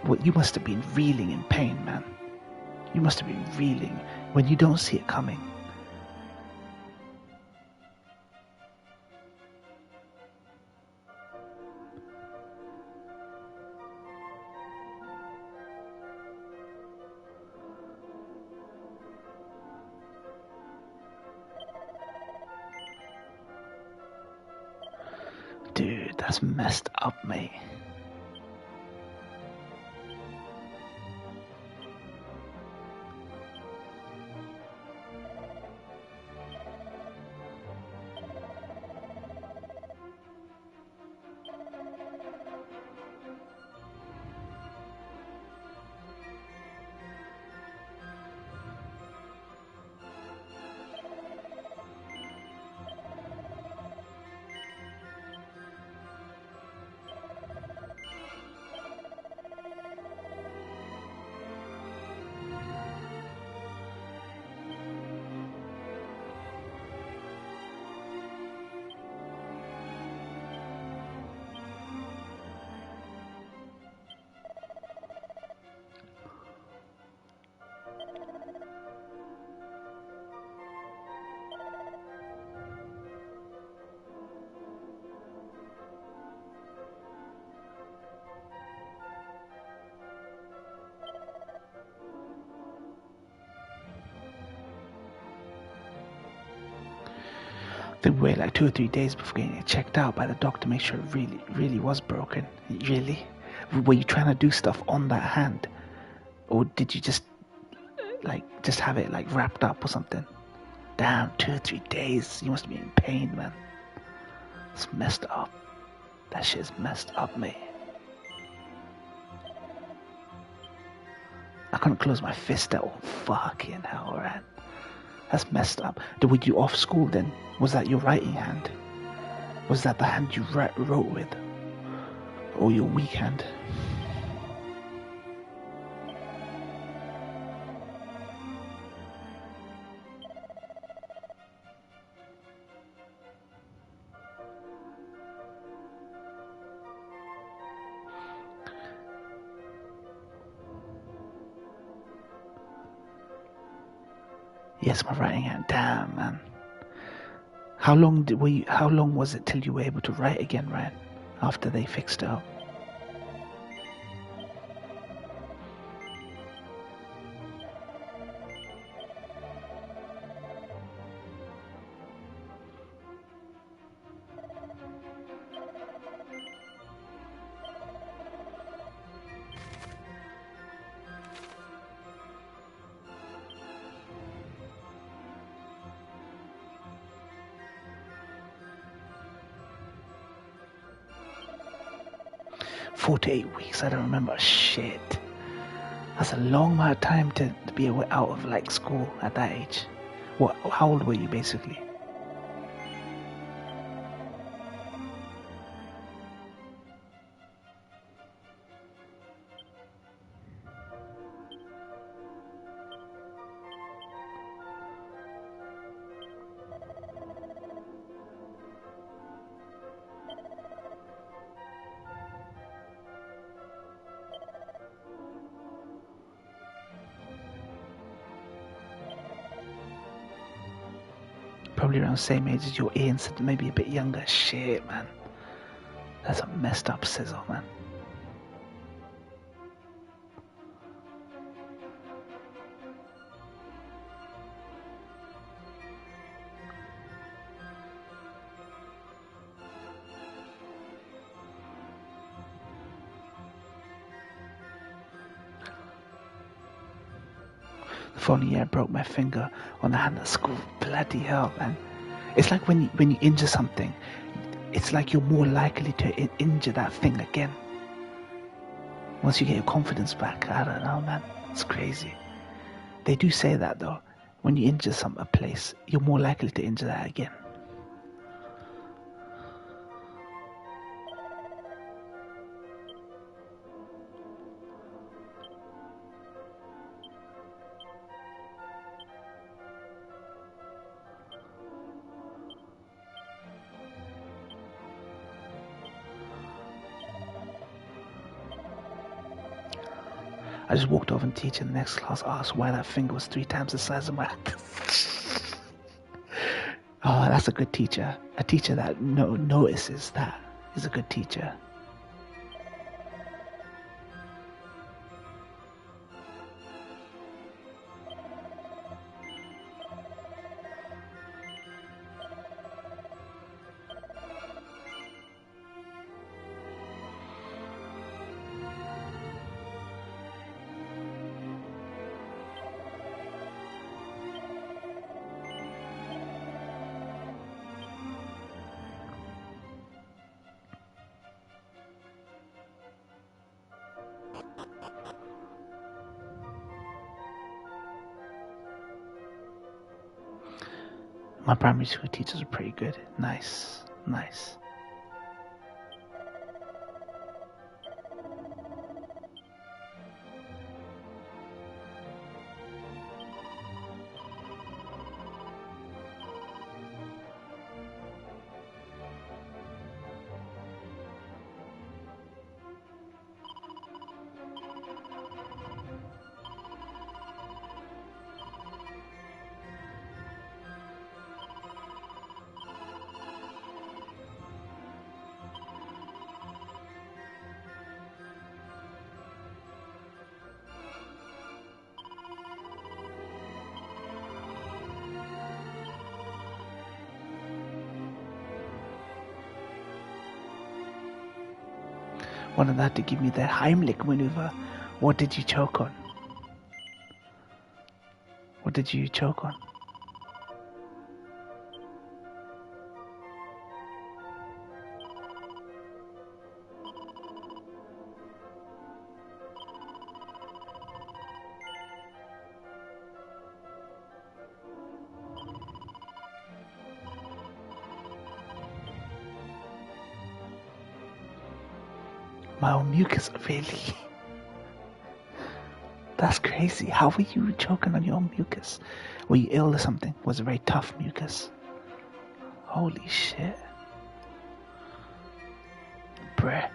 what you must have been reeling in pain, man. You must have been reeling when you don't see it coming. Dude, that's messed up, mate. I think we wait like 2 or 3 days before getting it checked out by the doctor to make sure it really was broken. Really? Were you trying to do stuff on that hand? Or did you just have it like wrapped up or something? Damn, 2 or 3 days. You must be in pain, man. It's messed up. That shit's messed up, mate. I couldn't close my fist out. Fucking hell, man. That's messed up. Were you off school then? Was that your writing hand? Was that the hand you wrote with? Or your weak hand? Yes, my writing hand. Damn, man. How long was it till you were able to write again, Ryan? After they fixed it up? Four to 8 weeks, I don't remember shit. That's a long amount of time to be out of like school at that age. How old were you basically? Probably around the same age as your Ian, so maybe a bit younger. Shit, man. That's a messed up sizzle, man. If only I broke my finger on the hand at school. Bloody hell, man. It's like when you injure something, it's like you're more likely to injure that thing again. Once you get your confidence back, I don't know, man. It's crazy. They do say that though. When you injure a place, you're more likely to injure that again. I just walked over and teacher in the next class asked why that finger was 3 times the size of my hand. Oh, that's a good teacher. A teacher that notices that is a good teacher. My primary school teachers are pretty good. Nice, nice. One of that to give me the Heimlich maneuver. What did you choke on? What did you choke on? My own mucus, really? That's crazy. How were you choking on your own mucus? Were you ill or something? Was it very tough mucus? Holy shit. Bruh.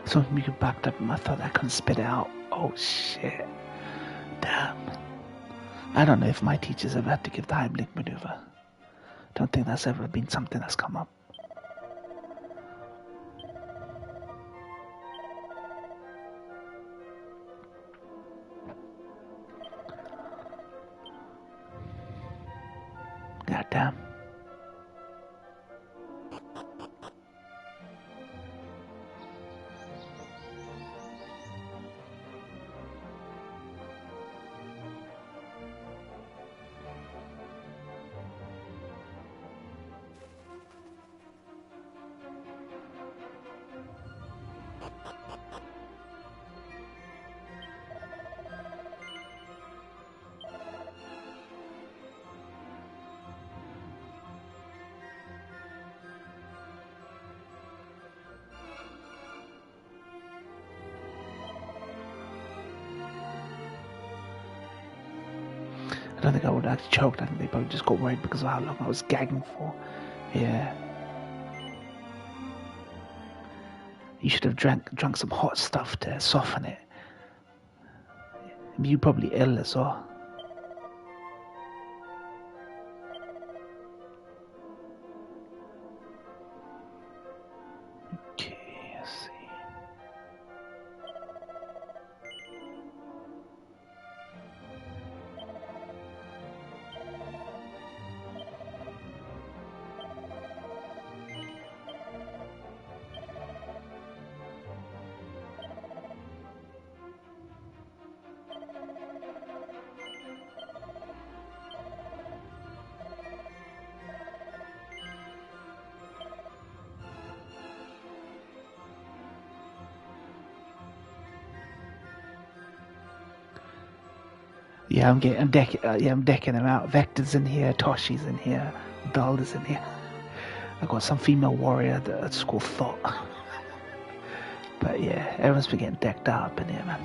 So you could backed up and I thought I couldn't spit it out. Oh shit. Damn. I don't know if my teachers ever had to give the Heimlich maneuver. Don't think that's ever been something that's come up. God damn. I don't think I would have actually choked. I think they probably just got worried because of how long I was gagging for. Yeah. You should have drunk some hot stuff to soften it. You probably ill as well. Okay, let's see. Yeah, I'm decking them out. Vector's in here, Toshi's in here, Dalda's in here. I got some female warrior that's called Thought. But yeah, everyone's been getting decked out up in here, man.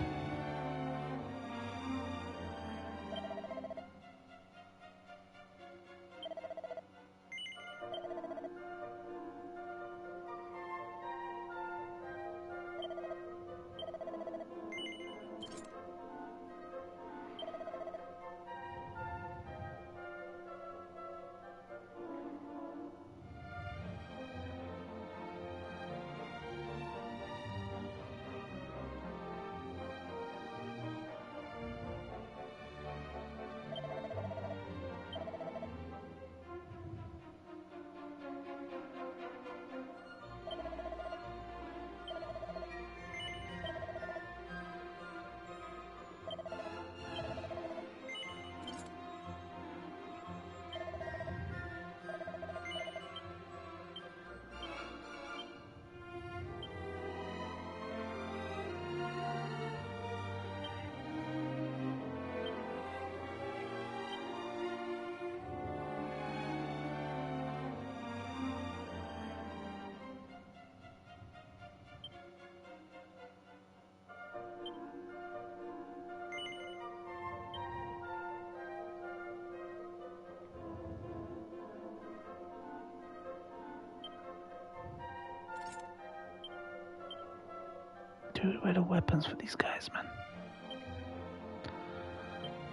Dude, where are the weapons for these guys, man?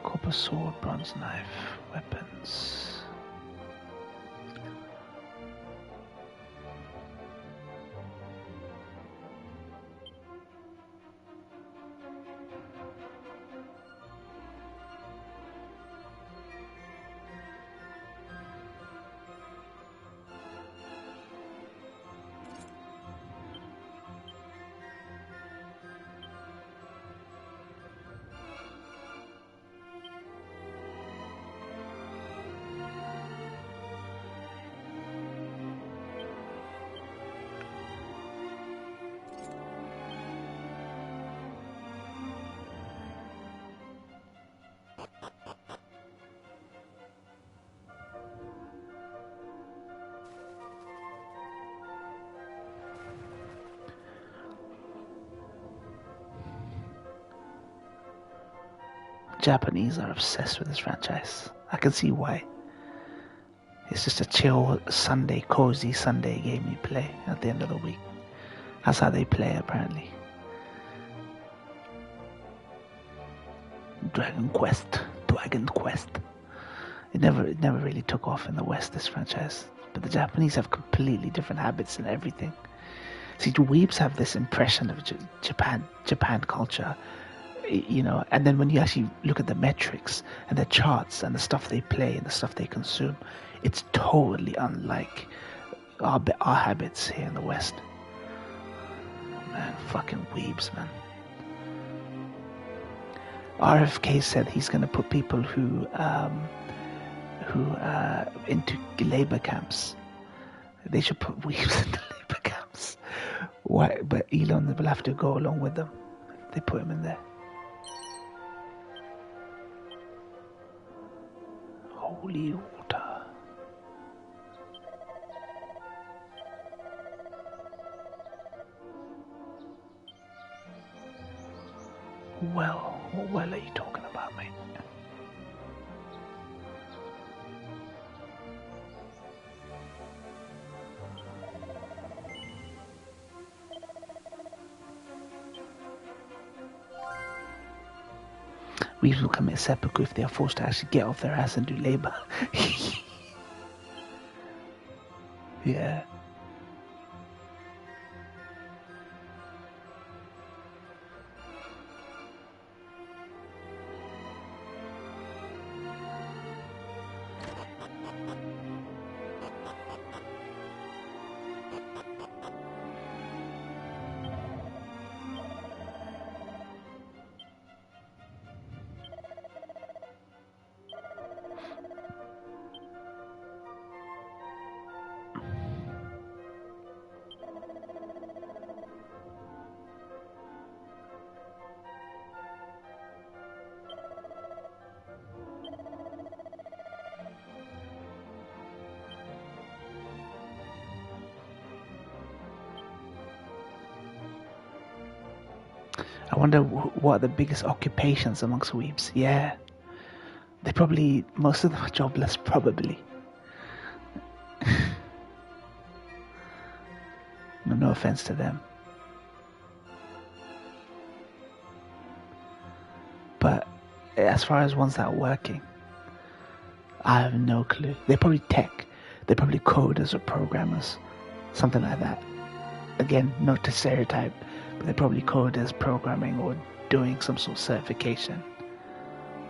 Copper sword, bronze knife, weapons. Japanese are obsessed with this franchise. I can see why. It's just a chill Sunday, cozy Sunday game you play at the end of the week. That's how they play, apparently. Dragon Quest. It never really took off in the West, this franchise. But the Japanese have completely different habits and everything. See, the weebs have this impression of Japan culture, you know, and then when you actually look at the metrics and the charts and the stuff they play and the stuff they consume, it's totally unlike our habits here in the West. Man, fucking weebs, man. RFK said he's going to put people who into labor camps. They should put weebs into labor camps. Why? But Elon will have to go along with them. They put him in there. Holy water. Well, what well are you talking about, mate? Weaves will commit seppuku if they are forced to actually get off their ass and do labor. Yeah. I wonder what are the biggest occupations amongst weebs. Yeah, they probably, most of them are jobless, probably. No offense to them. But as far as ones that are working, I have no clue. They're probably tech. They're probably coders or programmers. Something like that. Again, not to stereotype, but they're probably coders, programming, or doing some sort of certification.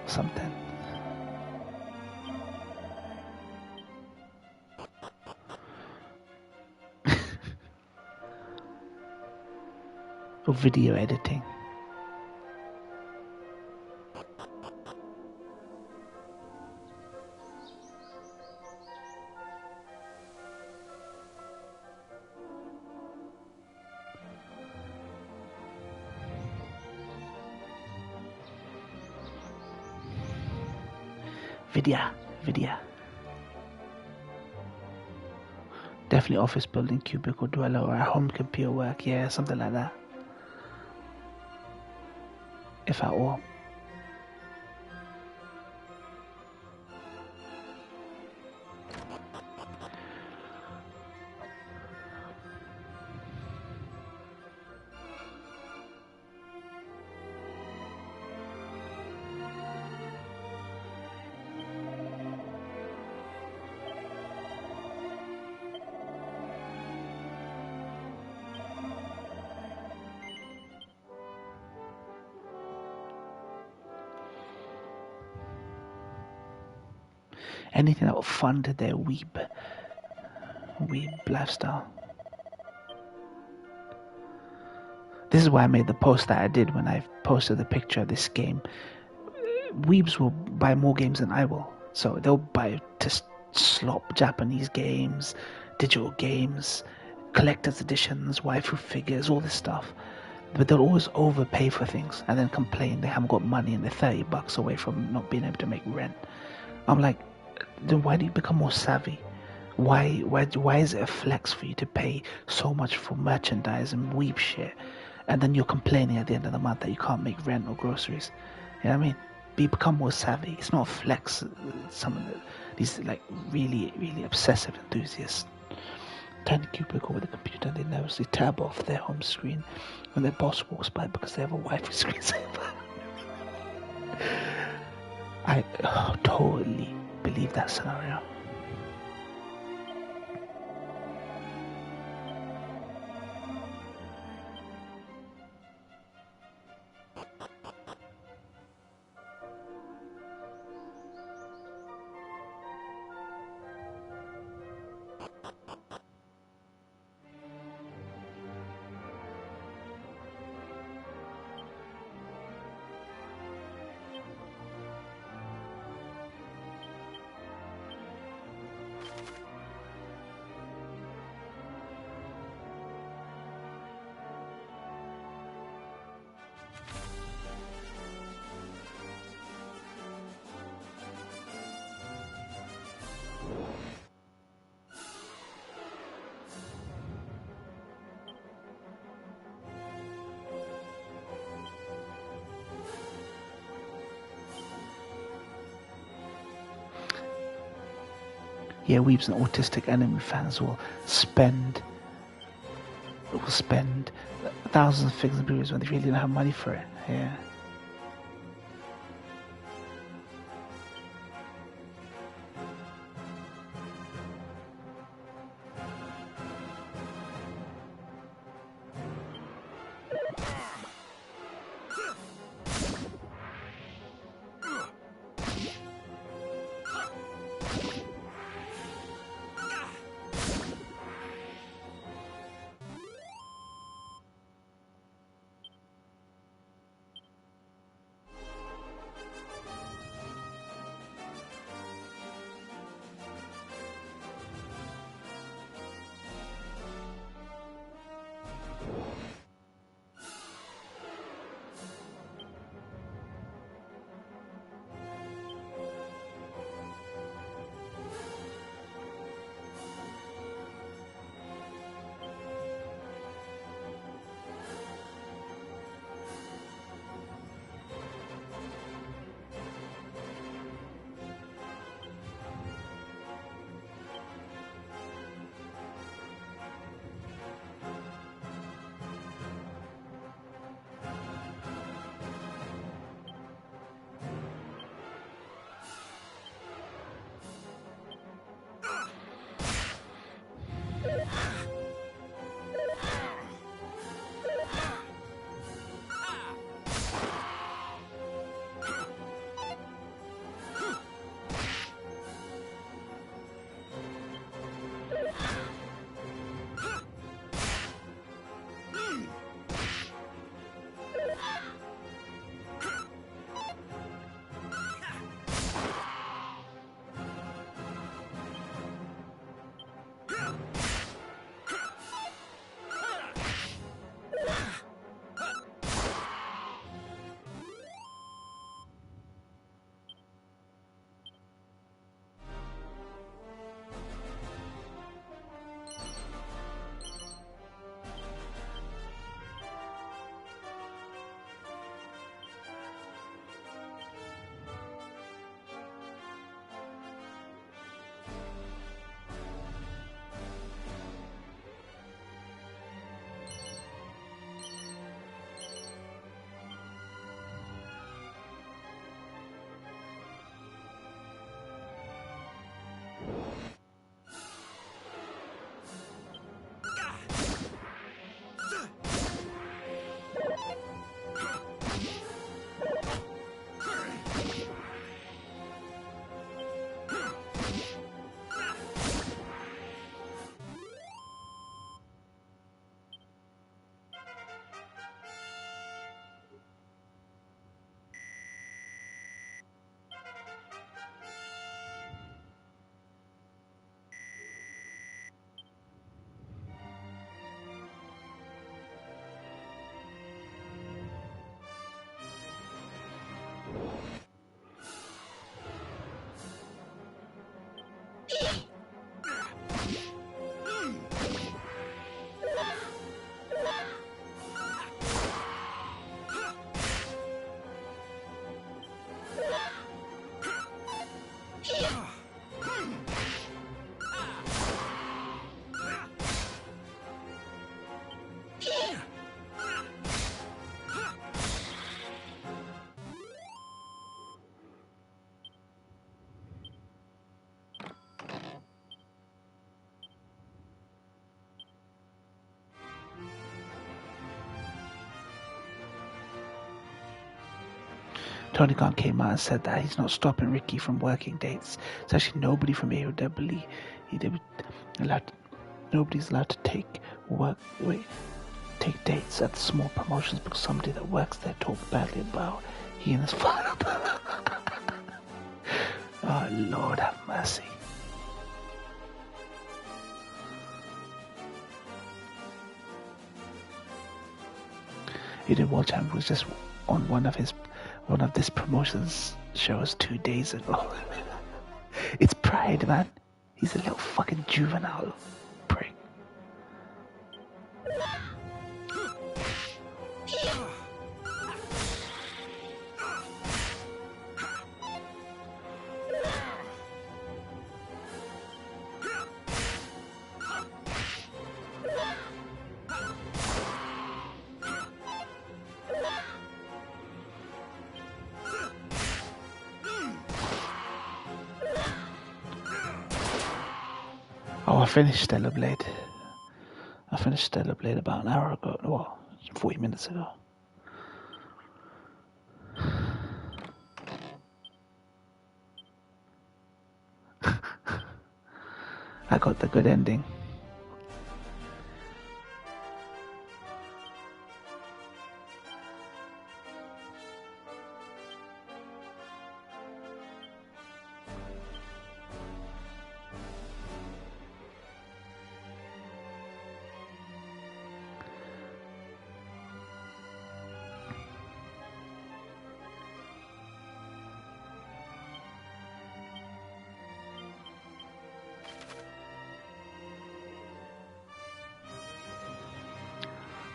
Something. Or video editing. Vidya. Definitely office building, cubicle dweller, or home computer work. Yeah, something like that. If at all. Anything that will fund their weeb lifestyle. This is why I made the post that I did when I posted the picture of this game. Weebs will buy more games than I will. So they'll buy to slop Japanese games, digital games, collector's editions, waifu figures, all this stuff. But they'll always overpay for things and then complain they haven't got money and they're $30 away from not being able to make rent. I'm like, then why do you become more savvy? Why is it a flex for you to pay so much for merchandise and weeb shit, and then you're complaining at the end of the month that you can't make rent or groceries? You know what I mean? Become more savvy. It's not a flex. Some of these like really, really obsessive enthusiasts. Tiny cubicle with a computer and they nervously tab off their home screen when their boss walks by because they have a Wi-Fi screensaver. I totally believe that scenario. Yeah, weebs and autistic anime fans will spend thousands of figures and blu-rays when they really don't have money for it. Yeah. Tony Khan came out and said that he's not stopping Ricky from working dates. It's actually nobody from AOW. Nobody's allowed to take dates at small promotions because somebody that works there talked badly about he and his father. Oh Lord have mercy. World Champion was just on one of this promotions shows 2 days ago. It's Pride, man. He's a little fucking juvenile prick. Oh, I finished Stellar Blade. About an hour ago. Well, 40 minutes ago. I got the good ending.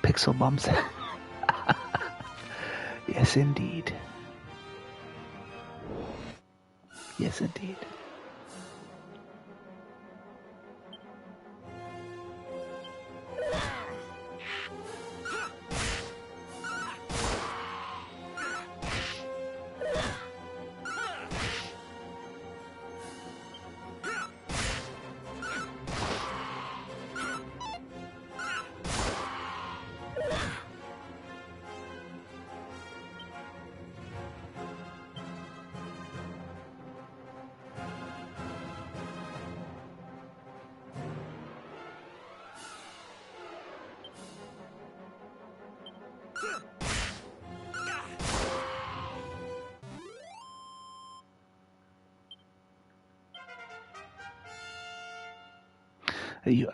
Pixel bombs. Yes, indeed. Yes, indeed.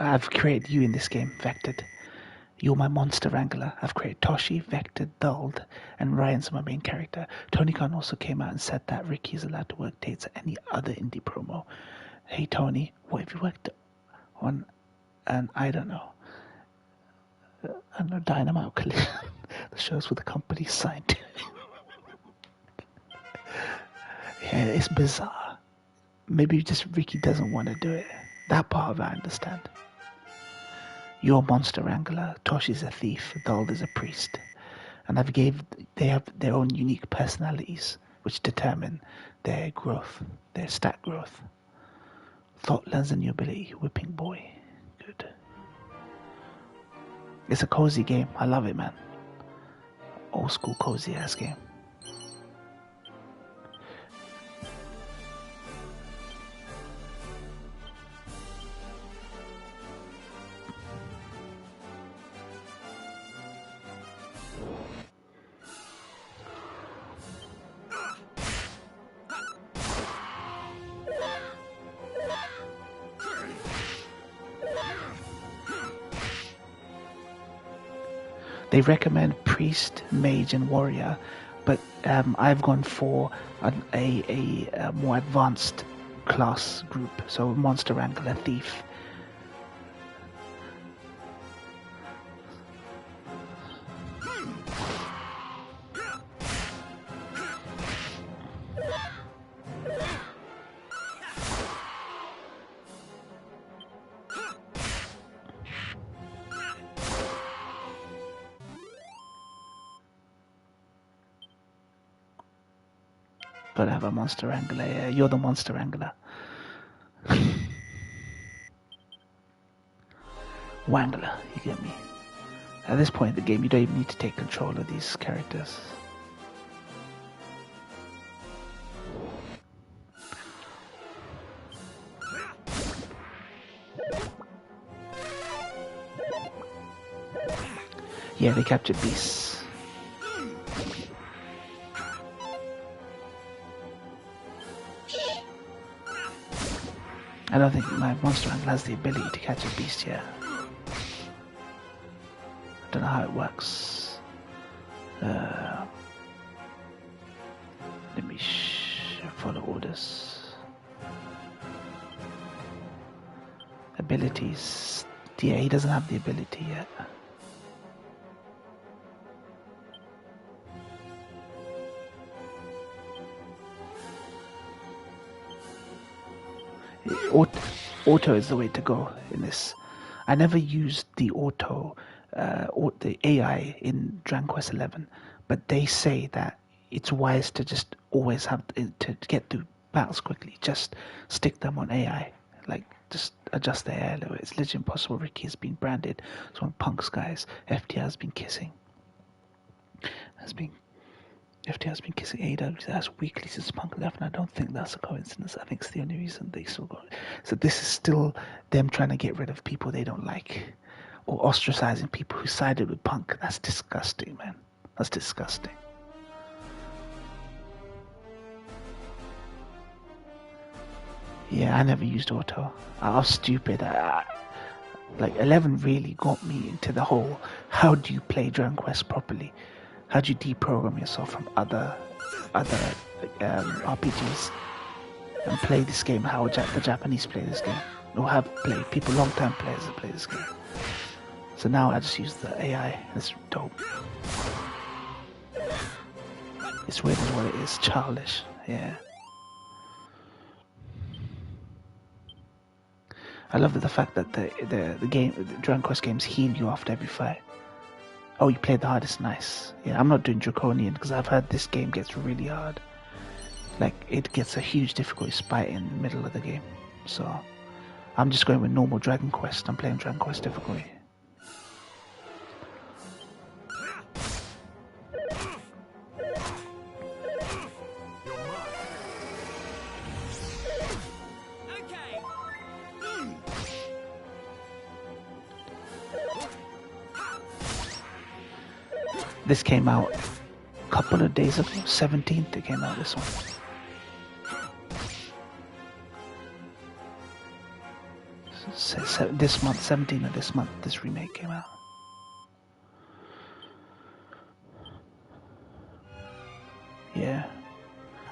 I've created you in this game, Vectored. You're my monster wrangler. I've created Toshi, Vectored, Dulled, and Ryan's my main character. Tony Khan also came out and said that Ricky is allowed to work dates at any other indie promo. Hey Tony, what have you worked on? And I don't know. Dynamite Collision. The shows with the company signed to. Yeah, it's bizarre. Maybe just Ricky doesn't want to do it. That part of it I understand. You're a monster wrangler, Toshi's a thief, Dulled is a priest. And they have their own unique personalities, which determine their growth, their stat growth. Thought learns a new ability, Whipping Boy. Good. It's a cozy game. I love it, man. Old school cozy ass game. They recommend priest, mage, and warrior, but I've gone for a more advanced class group. So monster wrangler, thief. Gotta have a monster wrangler. Yeah, you're the monster wrangler. Wrangler, you get me? At this point in the game, you don't even need to take control of these characters. Yeah, they captured beasts. I don't think my monster angle has the ability to catch a beast yet. I don't know how it works. Let me follow orders. Abilities. Yeah, he doesn't have the ability yet. Auto is the way to go in this. I never used the auto, or the AI in Dragon Quest 11, but they say that it's wise to just always have to get through battles quickly. Just stick them on AI, like just adjust the AI a little bit. It's literally impossible. Ricky has been branded as one of Punk's guys. FTR has been kissing. FTR has been kissing AEW's ass weekly since Punk left, and I don't think that's a coincidence. I think it's the only reason they still got it. So this is still them trying to get rid of people they don't like, or ostracizing people who sided with Punk. That's disgusting, man. That's disgusting. Yeah, I never used auto. I was stupid. Like 11 really got me into the whole, how do you play Dragon Quest properly? How do you deprogram yourself from other RPGs and play this game how the Japanese play this game, or have played people, long-term players that play this game. So now I just use the AI. It's dope. It's weird as what it is, childish. Yeah. I love the fact that the Dragon Quest games heal you after every fight. Oh, you played the hardest, nice. Yeah, I'm not doing Draconian because I've heard this game gets really hard. Like, it gets a huge difficulty spike in the middle of the game. So, I'm just going with normal Dragon Quest. I'm playing Dragon Quest difficulty. This came out a couple of days ago, 17th it came out, this one. So this month, 17th of this month, this remake came out. Yeah.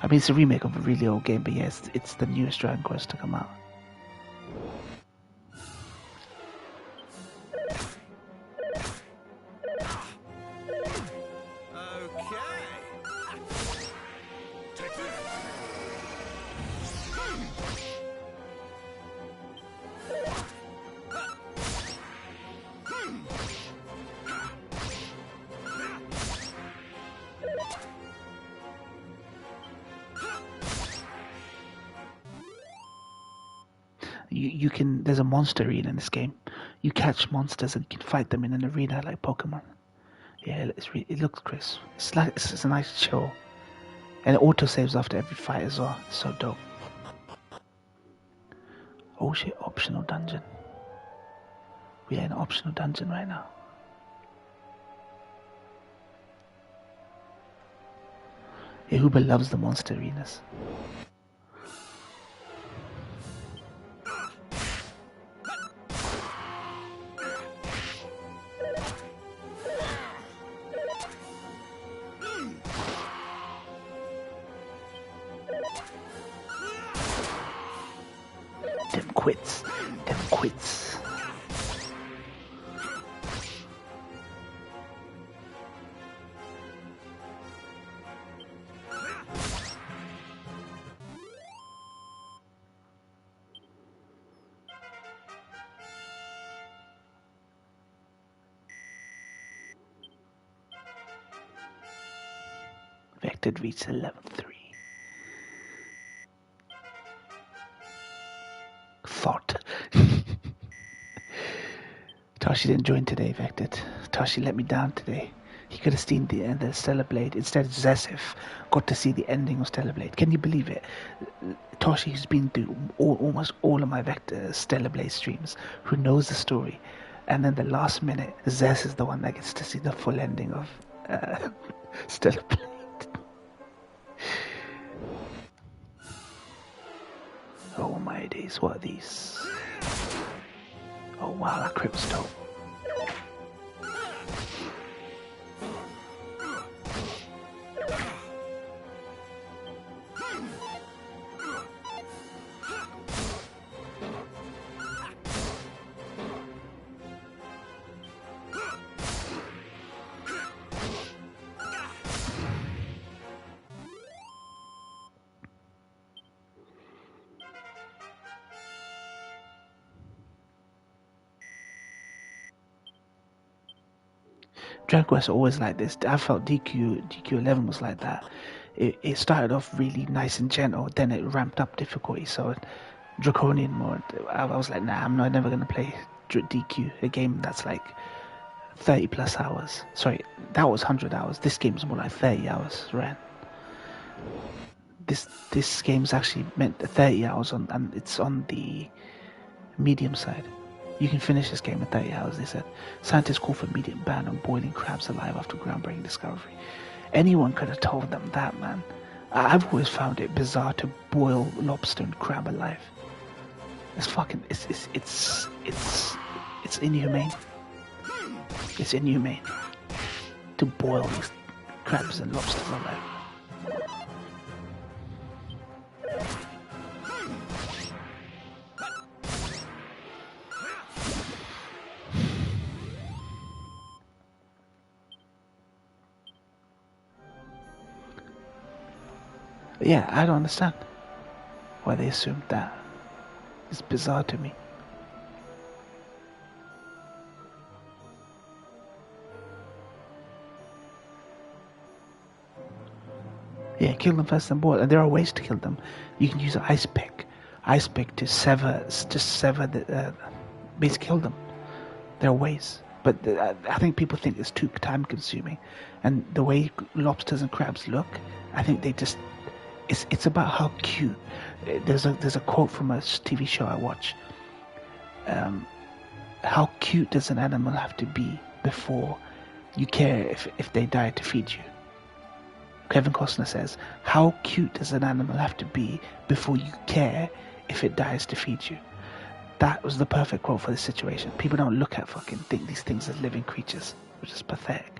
I mean, it's a remake of a really old game, but yeah, it's the newest Dragon Quest to come out. You can, there's a monster arena in this game. You catch monsters and you can fight them in an arena like Pokemon. Yeah, it looks crisp. It's a nice chill. And it auto saves after every fight as well. It's so dope. Oh shit, optional dungeon. We are in an optional dungeon right now. Yeah, Huber loves the monster arenas. Them quits. Vector reached level 3. Thought. Tashi didn't join today, Vector. Tashi let me down today. He could have seen the end of Stellar Blade. Instead, Zesif got to see the ending of Stellar Blade. Can you believe it? Tashi, who's been through almost all of my Vector Stellar Blade streams, who knows the story, and then the last minute, Zess is the one that gets to see the full ending of Stellar Blade. Oh my days, what are these? Oh wow, that crypt's dope. Dragon Quest always like this. I felt DQ11 was like that. It started off really nice and gentle, then it ramped up difficulty, so draconian mode. I was like, nah, I'm never gonna play DQ, a game that's like 30 plus hours. Sorry, that was 100 hours. This game's more like 30 hours, right? This game's actually meant 30 hours and it's on the medium side. You can finish this game in 30 hours, they said. Scientists call for immediate ban on boiling crabs alive after groundbreaking discovery. Anyone could have told them that, man. I've always found it bizarre to boil lobster and crab alive. It's fucking, it's inhumane. It's inhumane to boil these crabs and lobsters alive. Yeah, I don't understand why they assumed that. It's bizarre to me. Yeah, kill them first and boil. And there are ways to kill them. You can use an ice pick to sever the basically kill them. There are ways, but I think people think it's too time consuming, and the way lobsters and crabs look, I think they just. It's about how cute. There's a quote from a TV show I watch. How cute does an animal have to be before you care if they die to feed you? Kevin Costner says, how cute does an animal have to be before you care if it dies to feed you? That was the perfect quote for this situation. People don't look at think these things as living creatures, which is pathetic.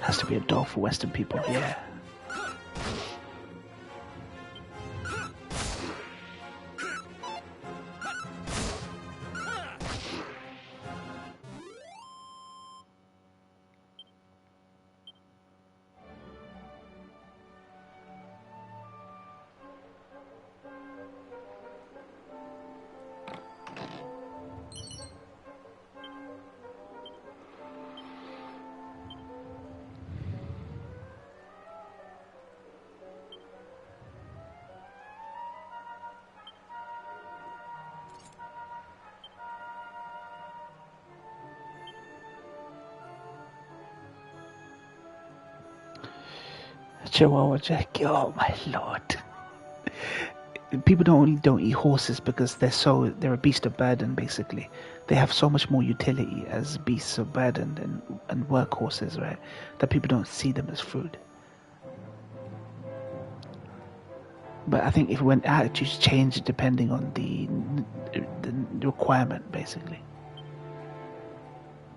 Has to be a doll for Western people, yeah. Chihuahua Jack, oh my lord. People don't eat horses because they're a beast of burden, basically. They have so much more utility as beasts of burden and workhorses, right? That people don't see them as food. But I think when attitudes change depending on the requirement, basically.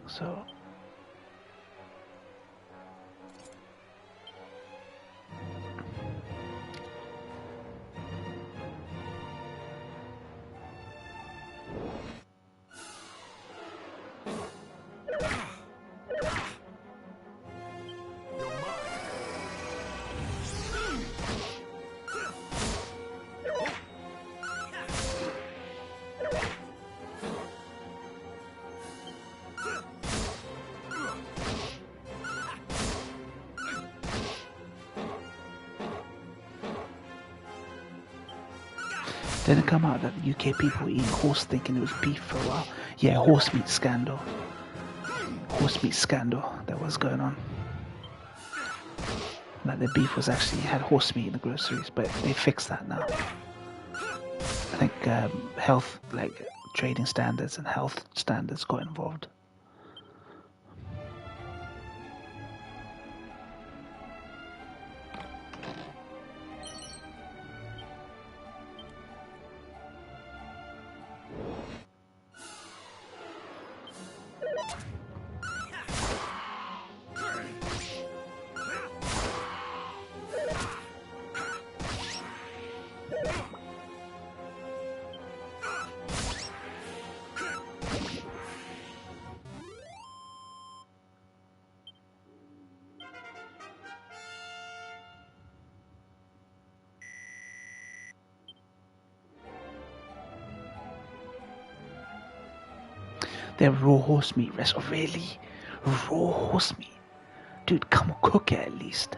So. Then it come out that UK people were eating horse thinking it was beef for a while. Yeah, horse meat scandal. Horse meat scandal that was going on. Like the beef was actually had horse meat in the groceries, but they fixed that now. I think health, like trading standards and health standards got involved. They're raw horse meat restaurant. Oh, really? Raw horse meat? Dude, come on, cook it at least.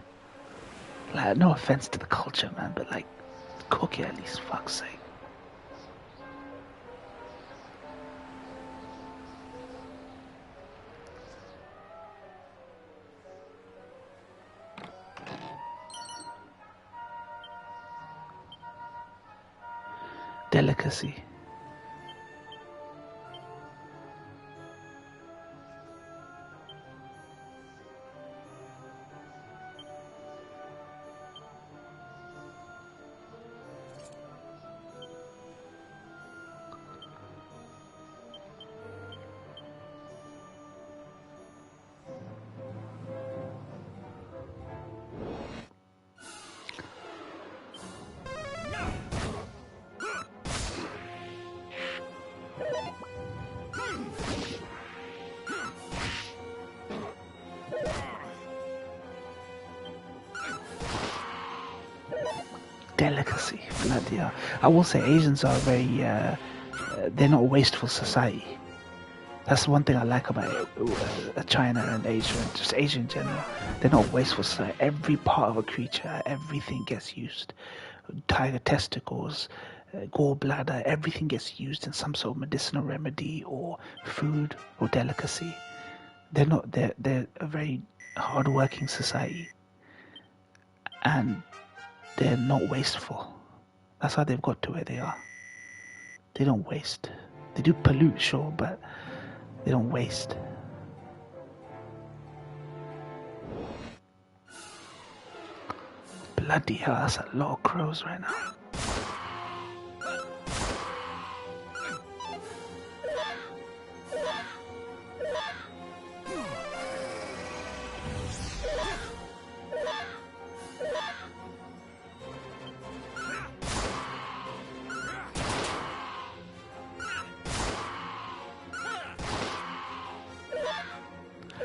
Like, no offense to the culture, man, but like, cook it at least, fuck's sake. Delicacy. Delicacy, bloody hell. I will say Asians are very, they're not a wasteful society. That's one thing I like about China and Asia, and just Asia in general. They're not wasteful society. Every part of a creature, everything gets used. Tiger testicles, gallbladder, everything gets used in some sort of medicinal remedy or food or delicacy. They're a very hard-working society. And they're not wasteful. That's how they've got to where they are. They don't waste. They do pollute, sure, but they don't waste. Bloody hell, that's a lot of crows right now.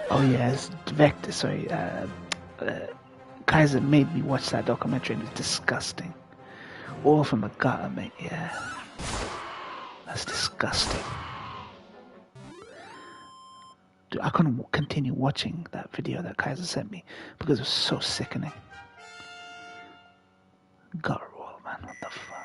Oh yes, Vector. Sorry, Kaiser made me watch that documentary, and it's disgusting. All from the gutter, mate. Yeah, that's disgusting. Dude, I couldn't continue watching that video that Kaiser sent me because it was so sickening. Gutter roll, man. What the fuck?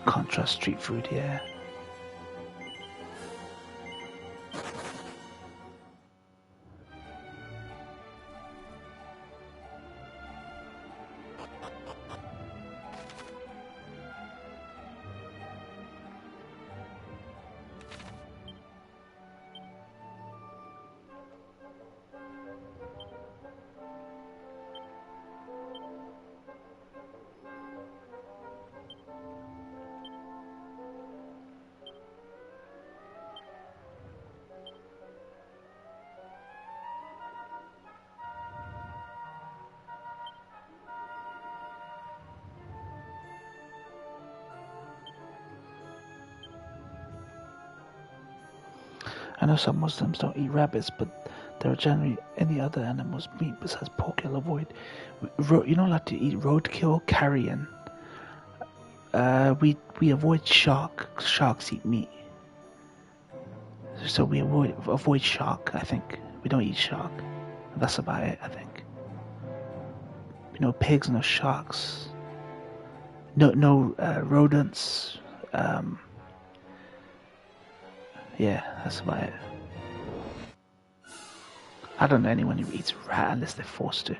Can't trust street food, yeah. I know some Muslims don't eat rabbits, but there are generally any other animals meat besides pork you'll avoid. You don't like to eat roadkill, carrion. We avoid shark. Sharks eat meat, so we avoid shark. I think we don't eat shark. That's about it. I think. No pigs, no sharks, no rodents. Yeah, that's about it. I don't know anyone who eats rat unless they're forced to.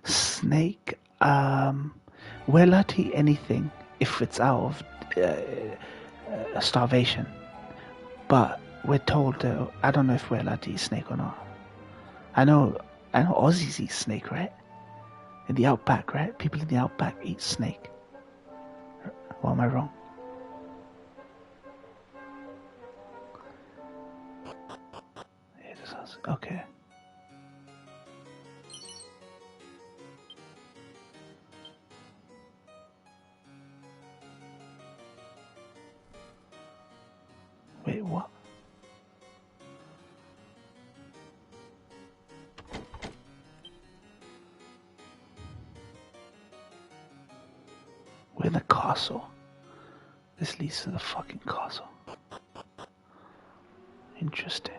Snake, we're allowed to eat anything if it's out of starvation. But we're told, I don't know if we're allowed to eat snake or not. I know Aussies eat snake, right? In the outback, right? People in the outback eat snake. Or am I wrong? Okay. Wait, what? We're in the castle. This leads to the fucking castle. Interesting.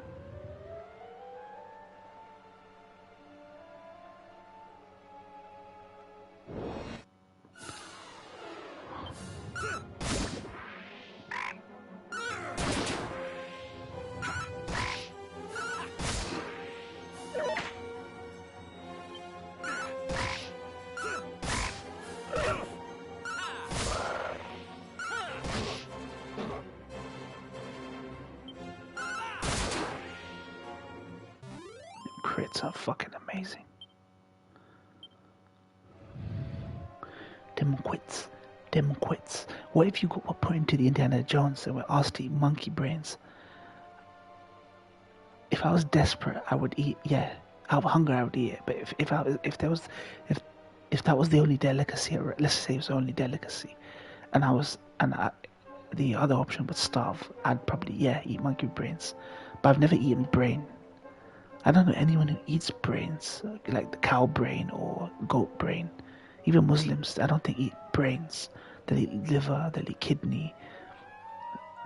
Crits are fucking amazing. Them quits. What if you got put into the Indiana Jones and were asked to eat monkey brains? If I was desperate, I would eat. Yeah, out of hunger, I would eat it. But if that was the only delicacy, or let's say it was the only delicacy, and the other option would starve, I'd probably eat monkey brains. But I've never eaten brain. I don't know anyone who eats brains, like the cow brain or goat brain. Even Muslims, I don't think eat brains. They'll eat liver, they'll eat kidney,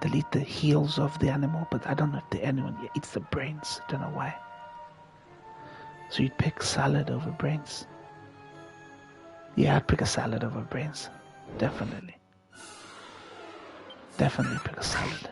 they'll eat the heels of the animal, but I don't know if anyone eats the brains. I don't know why. So you'd pick salad over brains? Yeah, I'd pick a salad over brains. Definitely. Definitely pick a salad.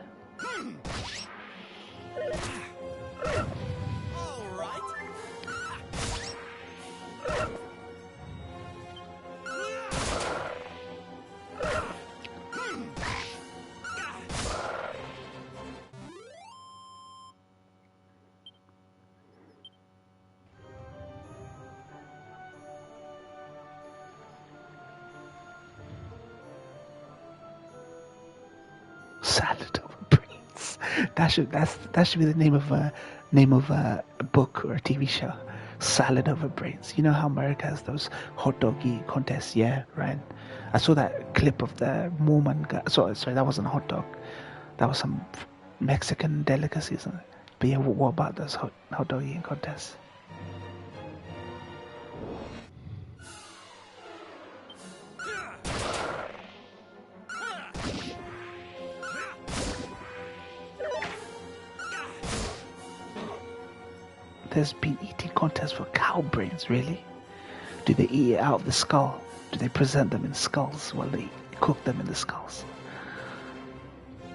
Salad over brains. That should be the name of a book or a TV show. Salad over brains. You know how America has those hot dog eating contests? Yeah, right. I saw that clip of the Mormon guy. Sorry, that wasn't a hot dog. That was some Mexican delicacy, isn't it? But yeah, what about those hot dog eating contests? there's been eating contests for cow brains, really? Do they eat it out of the skull? Do they present them in skulls while they cook them in the skulls?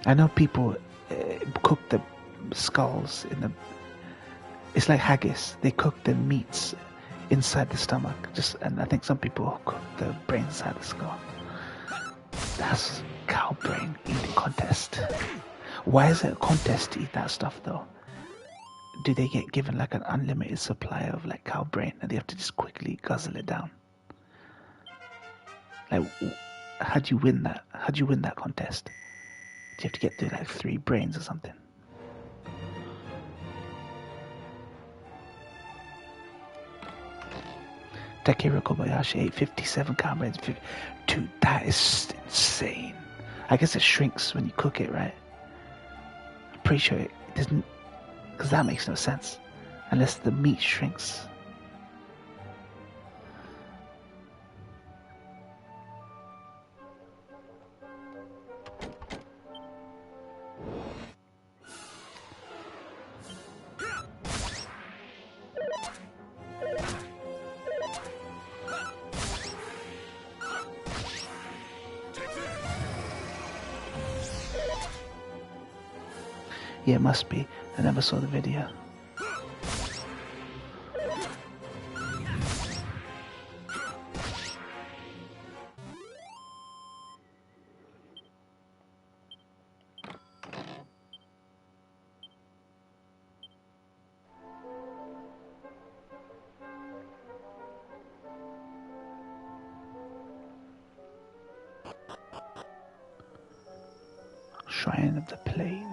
I know people cook the skulls in the... It's like haggis. They cook the meats inside the stomach. And I think some people cook the brains inside the skull. That's cow brain eating contest. Why is it a contest to eat that stuff though? Do they get given like an unlimited supply of like cow brain and they have to just quickly guzzle it down? Like, how do you win that? How do you win that contest? Do you have to get through like 3 brains or something? Takeru Kobayashi ate 57 cow brains. Dude, that is insane. I guess it shrinks when you cook it, right? I'm pretty sure it doesn't, because that makes no sense unless the meat shrinks. Yeah, it must be. I never saw the video. Shrine of the Plains.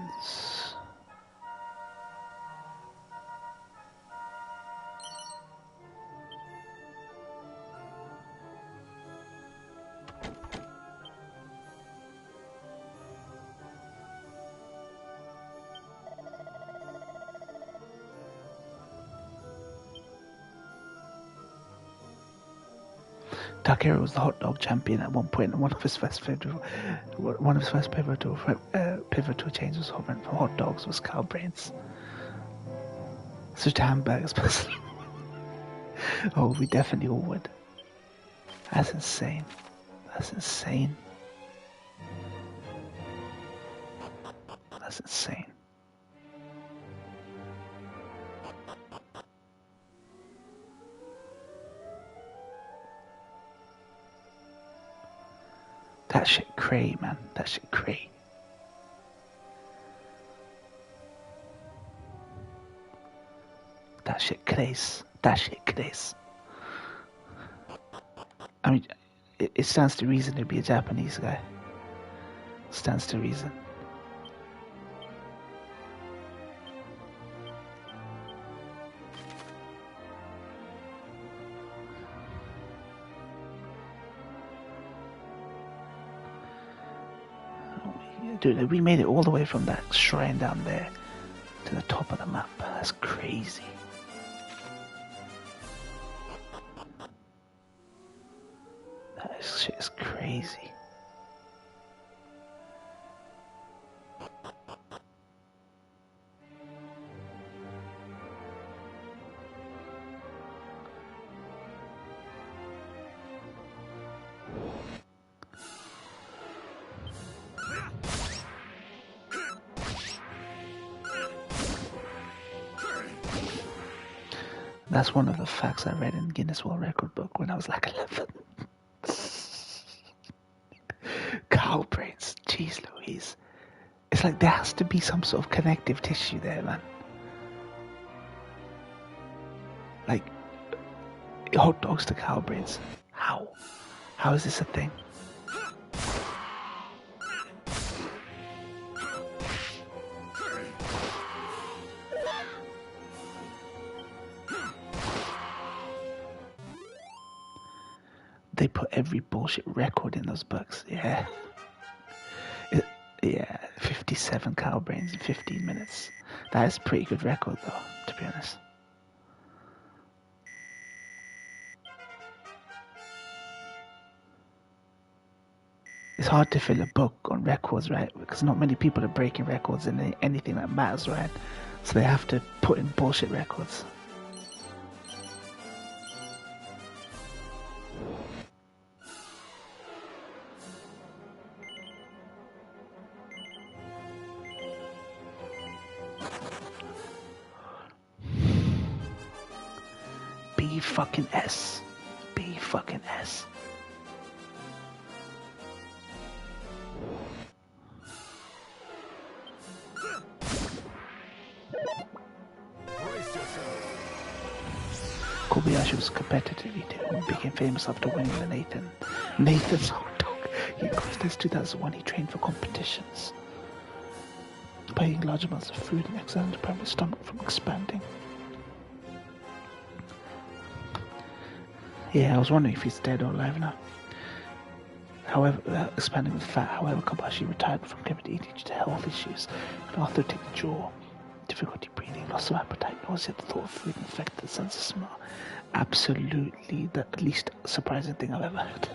Takeru was the hot dog champion at one point, and one of his first pivotal changes from hot dogs was cow brains. Such hamburgers, personally. Oh, we definitely all would. That's insane. That's insane. That's insane. That shit cray, man. That shit cray. That shit craze. That shit craze. I mean, it stands to reason to be a Japanese guy. Stands to reason. Dude, we made it all the way from that shrine down there to the top of the map. That's crazy. That shit is crazy. That's one of the facts I read in Guinness World Record book when I was like 11. Cow brains, jeez Louise. It's like there has to be some sort of connective tissue there, man. Like, hot dogs to cow brains. How? How is this a thing? They put every bullshit record in those books. Yeah. Yeah, 57 cow brains in 15 minutes. That is a pretty good record, though, to be honest. It's hard to fill a book on records, right? Because not many people are breaking records in anything that matters, right? So they have to put in bullshit records. fucking S. B fucking S. Kobayashi was a competitive eater and became famous after winning the Nathan's hot dog. He since 2001 he trained for competitions by eating large amounts of food and exercising to prevent his stomach from expanding. Yeah, I was wondering if he's dead or alive now. However, expanding with fat. However, Kobayashi retired from competitive eating due to health issues and arthritic jaw, difficulty breathing, loss of appetite, nausea at the thought of food, and affected the sense of smell. Absolutely the least surprising thing I've ever heard.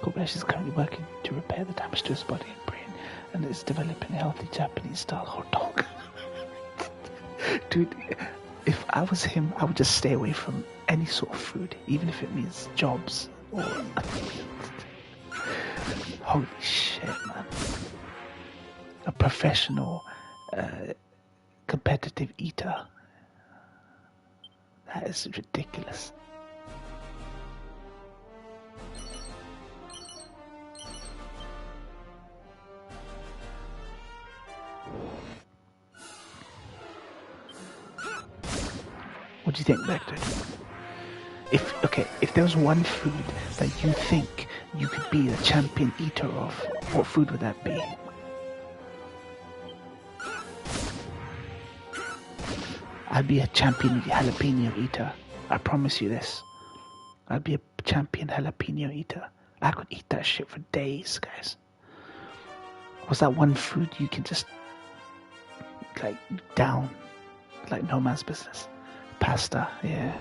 Kobayashi is currently working to repair the damage to his body and brain, and is developing a healthy Japanese-style hot dog. Dude, if I was him, I would just stay away from any sort of food, even if it means jobs or... Holy shit, man. A professional, competitive eater. That is ridiculous. What do you think, Vector? If there was one food that you think you could be a champion eater of, what food would that be? I'd be a champion jalapeno eater. I promise you this. I'd be a champion jalapeno eater. I could eat that shit for days, guys. Was that one food you can just like down like no man's business? Pasta, yeah.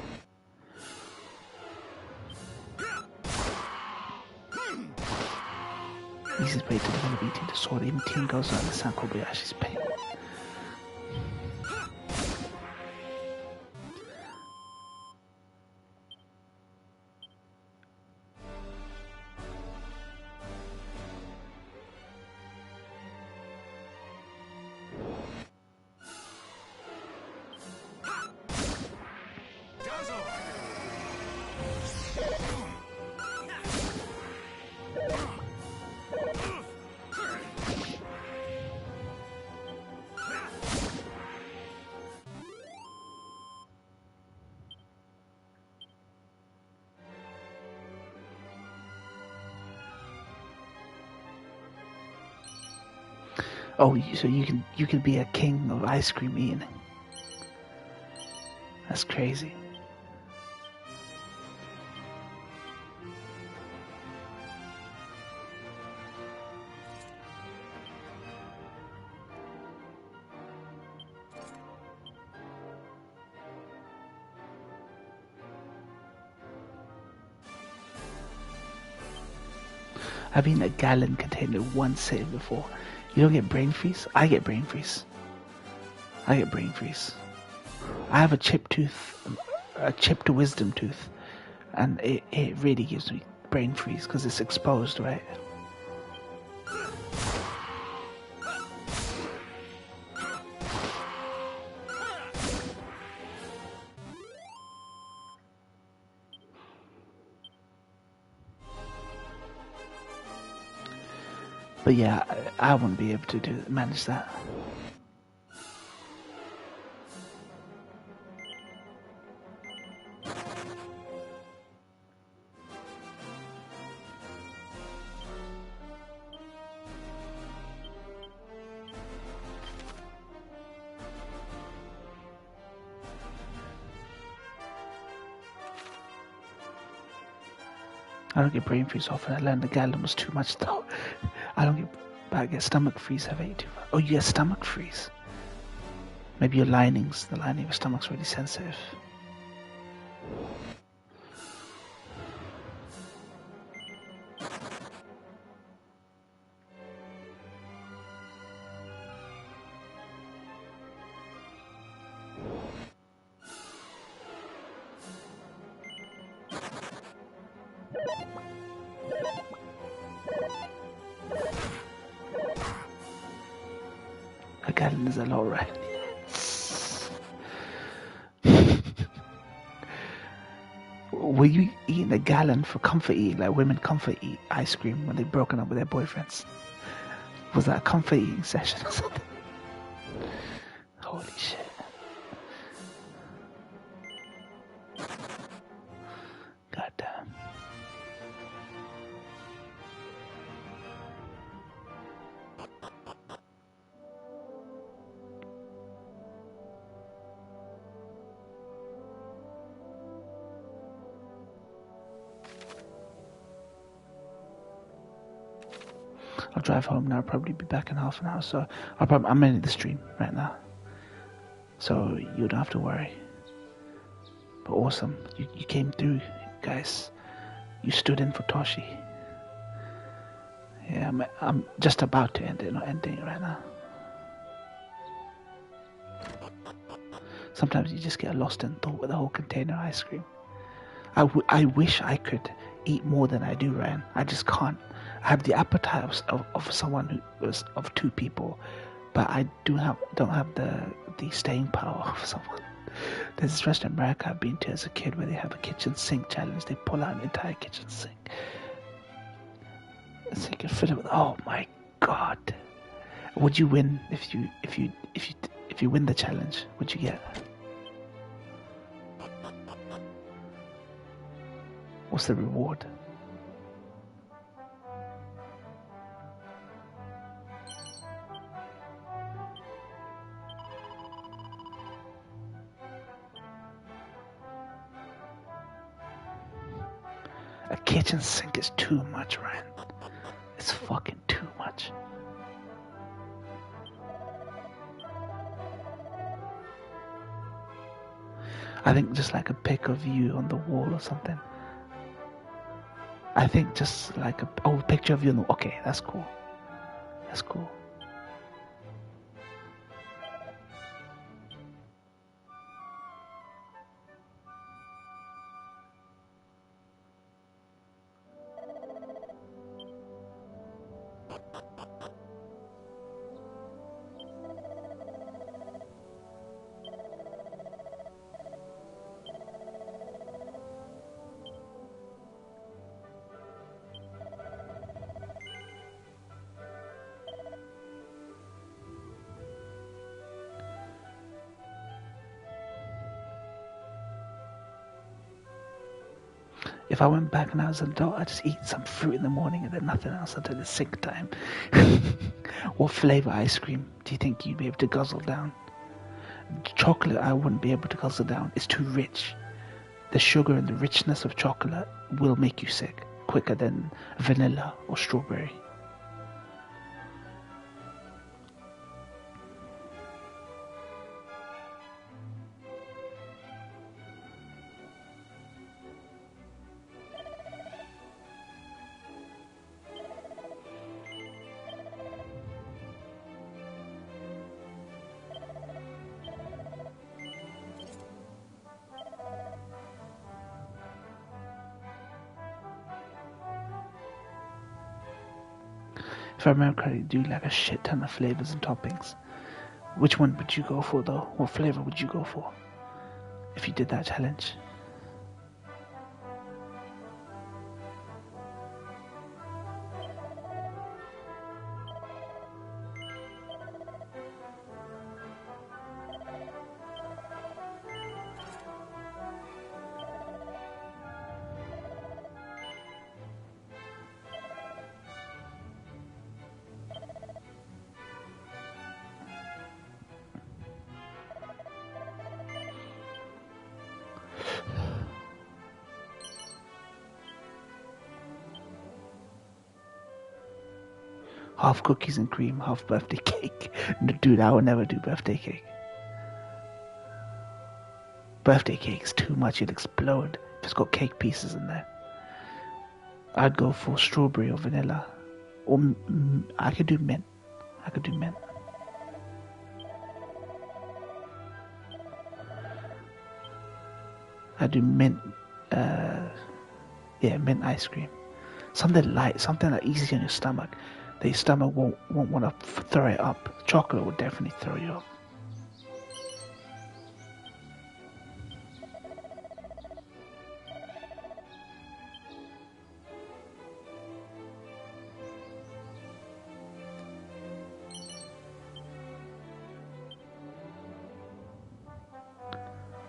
Easiest way to develop eating disorder. Even teen girls don't understand Kobayashi's pain. Oh, so you can be a king of ice cream eating. That's crazy. I've eaten a gallon container one sitting before. You don't get brain freeze? I get brain freeze. I have a chipped wisdom tooth, and it really gives me brain freeze because it's exposed, right? But yeah, I wouldn't be able to manage that. I don't get brain freeze often. I learned the gallon was too much though. I get stomach freeze. I've ate too much. Oh, you get stomach freeze. Maybe the lining of your stomach's really sensitive. A gallon is a lot, right? Were you eating a gallon for comfort eating, like women comfort eat ice cream when they've broken up with their boyfriends? Was that a comfort eating session or something? Holy shit. God damn. I'll drive home now. I'll probably be back in half an hour. So I'm ending the stream right now. So you don't have to worry. But awesome. You came through, guys. You stood in for Toshi. Yeah, I'm just about to end it, not ending it right now. Sometimes you just get lost in thought with the whole container ice cream. I wish I could eat more than I do, Ryan. I just can't. I have the appetite of someone who was of two people, but I don't have the staying power of someone. There's this restaurant in America I've been to as a kid where they have a kitchen sink challenge. They pull out an entire kitchen sink. So you can fill it with. Oh my god! Would you win if you win the challenge? What'd you get? What's the reward? A kitchen sink is too much, Ryan. It's fucking too much. I think just like a pic of you on the wall or something. I think just like a picture of you on the. Okay, that's cool. That's cool. If I went back and I was an adult, I'd just eat some fruit in the morning and then nothing else until the sick time. What flavor ice cream do you think you'd be able to guzzle down? Chocolate, I wouldn't be able to guzzle down. It's too rich. The sugar and the richness of chocolate will make you sick quicker than vanilla or strawberry. If I remember correctly, do like a shit ton of flavors and toppings. Which one would you go for though? What flavor would you go for if you did that challenge? Half cookies and cream, half birthday cake. No, dude, I would never do birthday cake. Birthday cake's too much, you'll explode if it's got cake pieces in there. I'd go for strawberry or vanilla. Or I could do mint. I'd do mint, mint ice cream. Something light, something like easy on your stomach. That your stomach won't want to throw it up. Chocolate will definitely throw you up.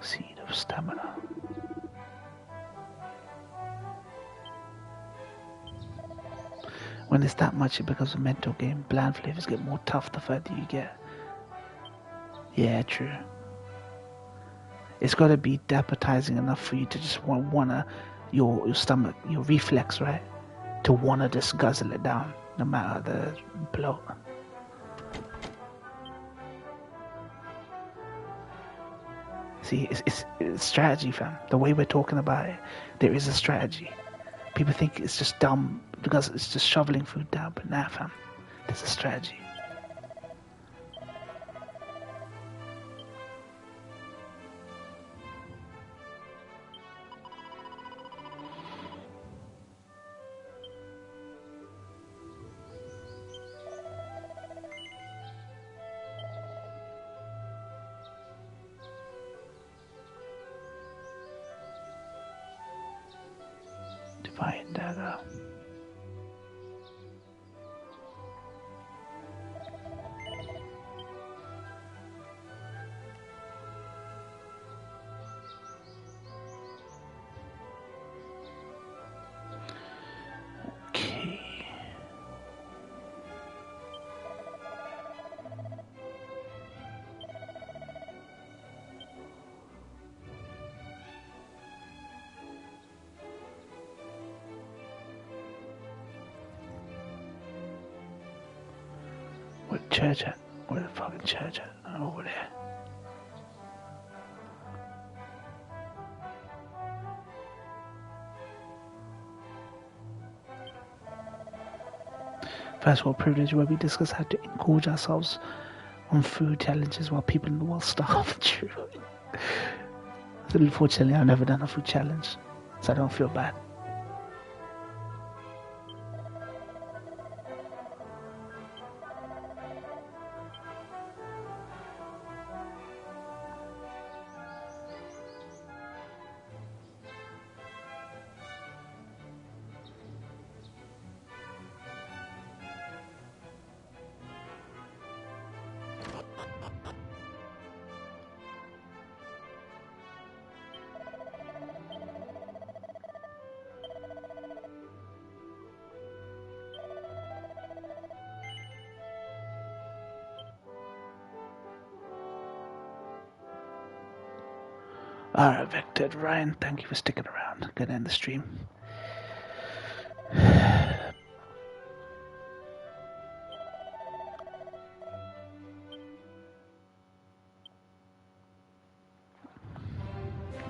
Seed of stamina. When it's that much, it becomes a mental game. Bland flavors get more tough the further you get. Yeah, true. It's got to be appetizing enough for you to just wanna your stomach, your reflex, right, to wanna just guzzle it down, no matter the bloat. See, it's strategy, fam. The way we're talking about it, there is a strategy. People think it's just dumb because it's just shoveling food down, but nah, fam. There's a strategy. Divine dagger. Okay. Where the church at? Where the fucking church at? Over there. First world privilege, where we discuss how to engorge ourselves on food challenges while people in the world starve. True. Unfortunately, I've never done a food challenge, so I don't feel bad. Alright, Vector, Ryan, thank you for sticking around. Gonna end the stream.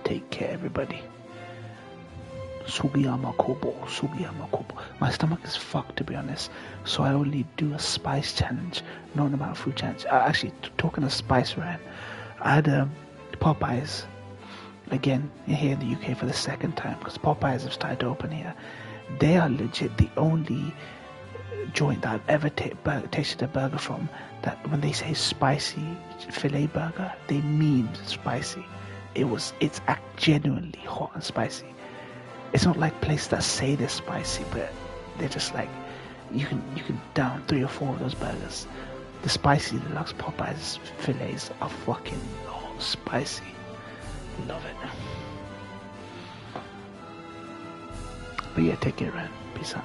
Take care, everybody. Sugiyama Kobo, Sugiyama Kobo. My stomach is fucked, to be honest, so I only do a spice challenge, not about food challenge. Actually, talking of spice, Ryan, I had Popeyes again here in the UK for the second time because Popeyes have started to open here. They are legit the only joint that I've ever tasted a burger from that when they say spicy filet burger, they mean spicy. It's genuinely hot and spicy. It's not like places that say they're spicy, but they're just like you can down 3 or 4 of those burgers. The spicy deluxe Popeyes fillets are fucking spicy. Love it. But yeah, take care, man. Peace out.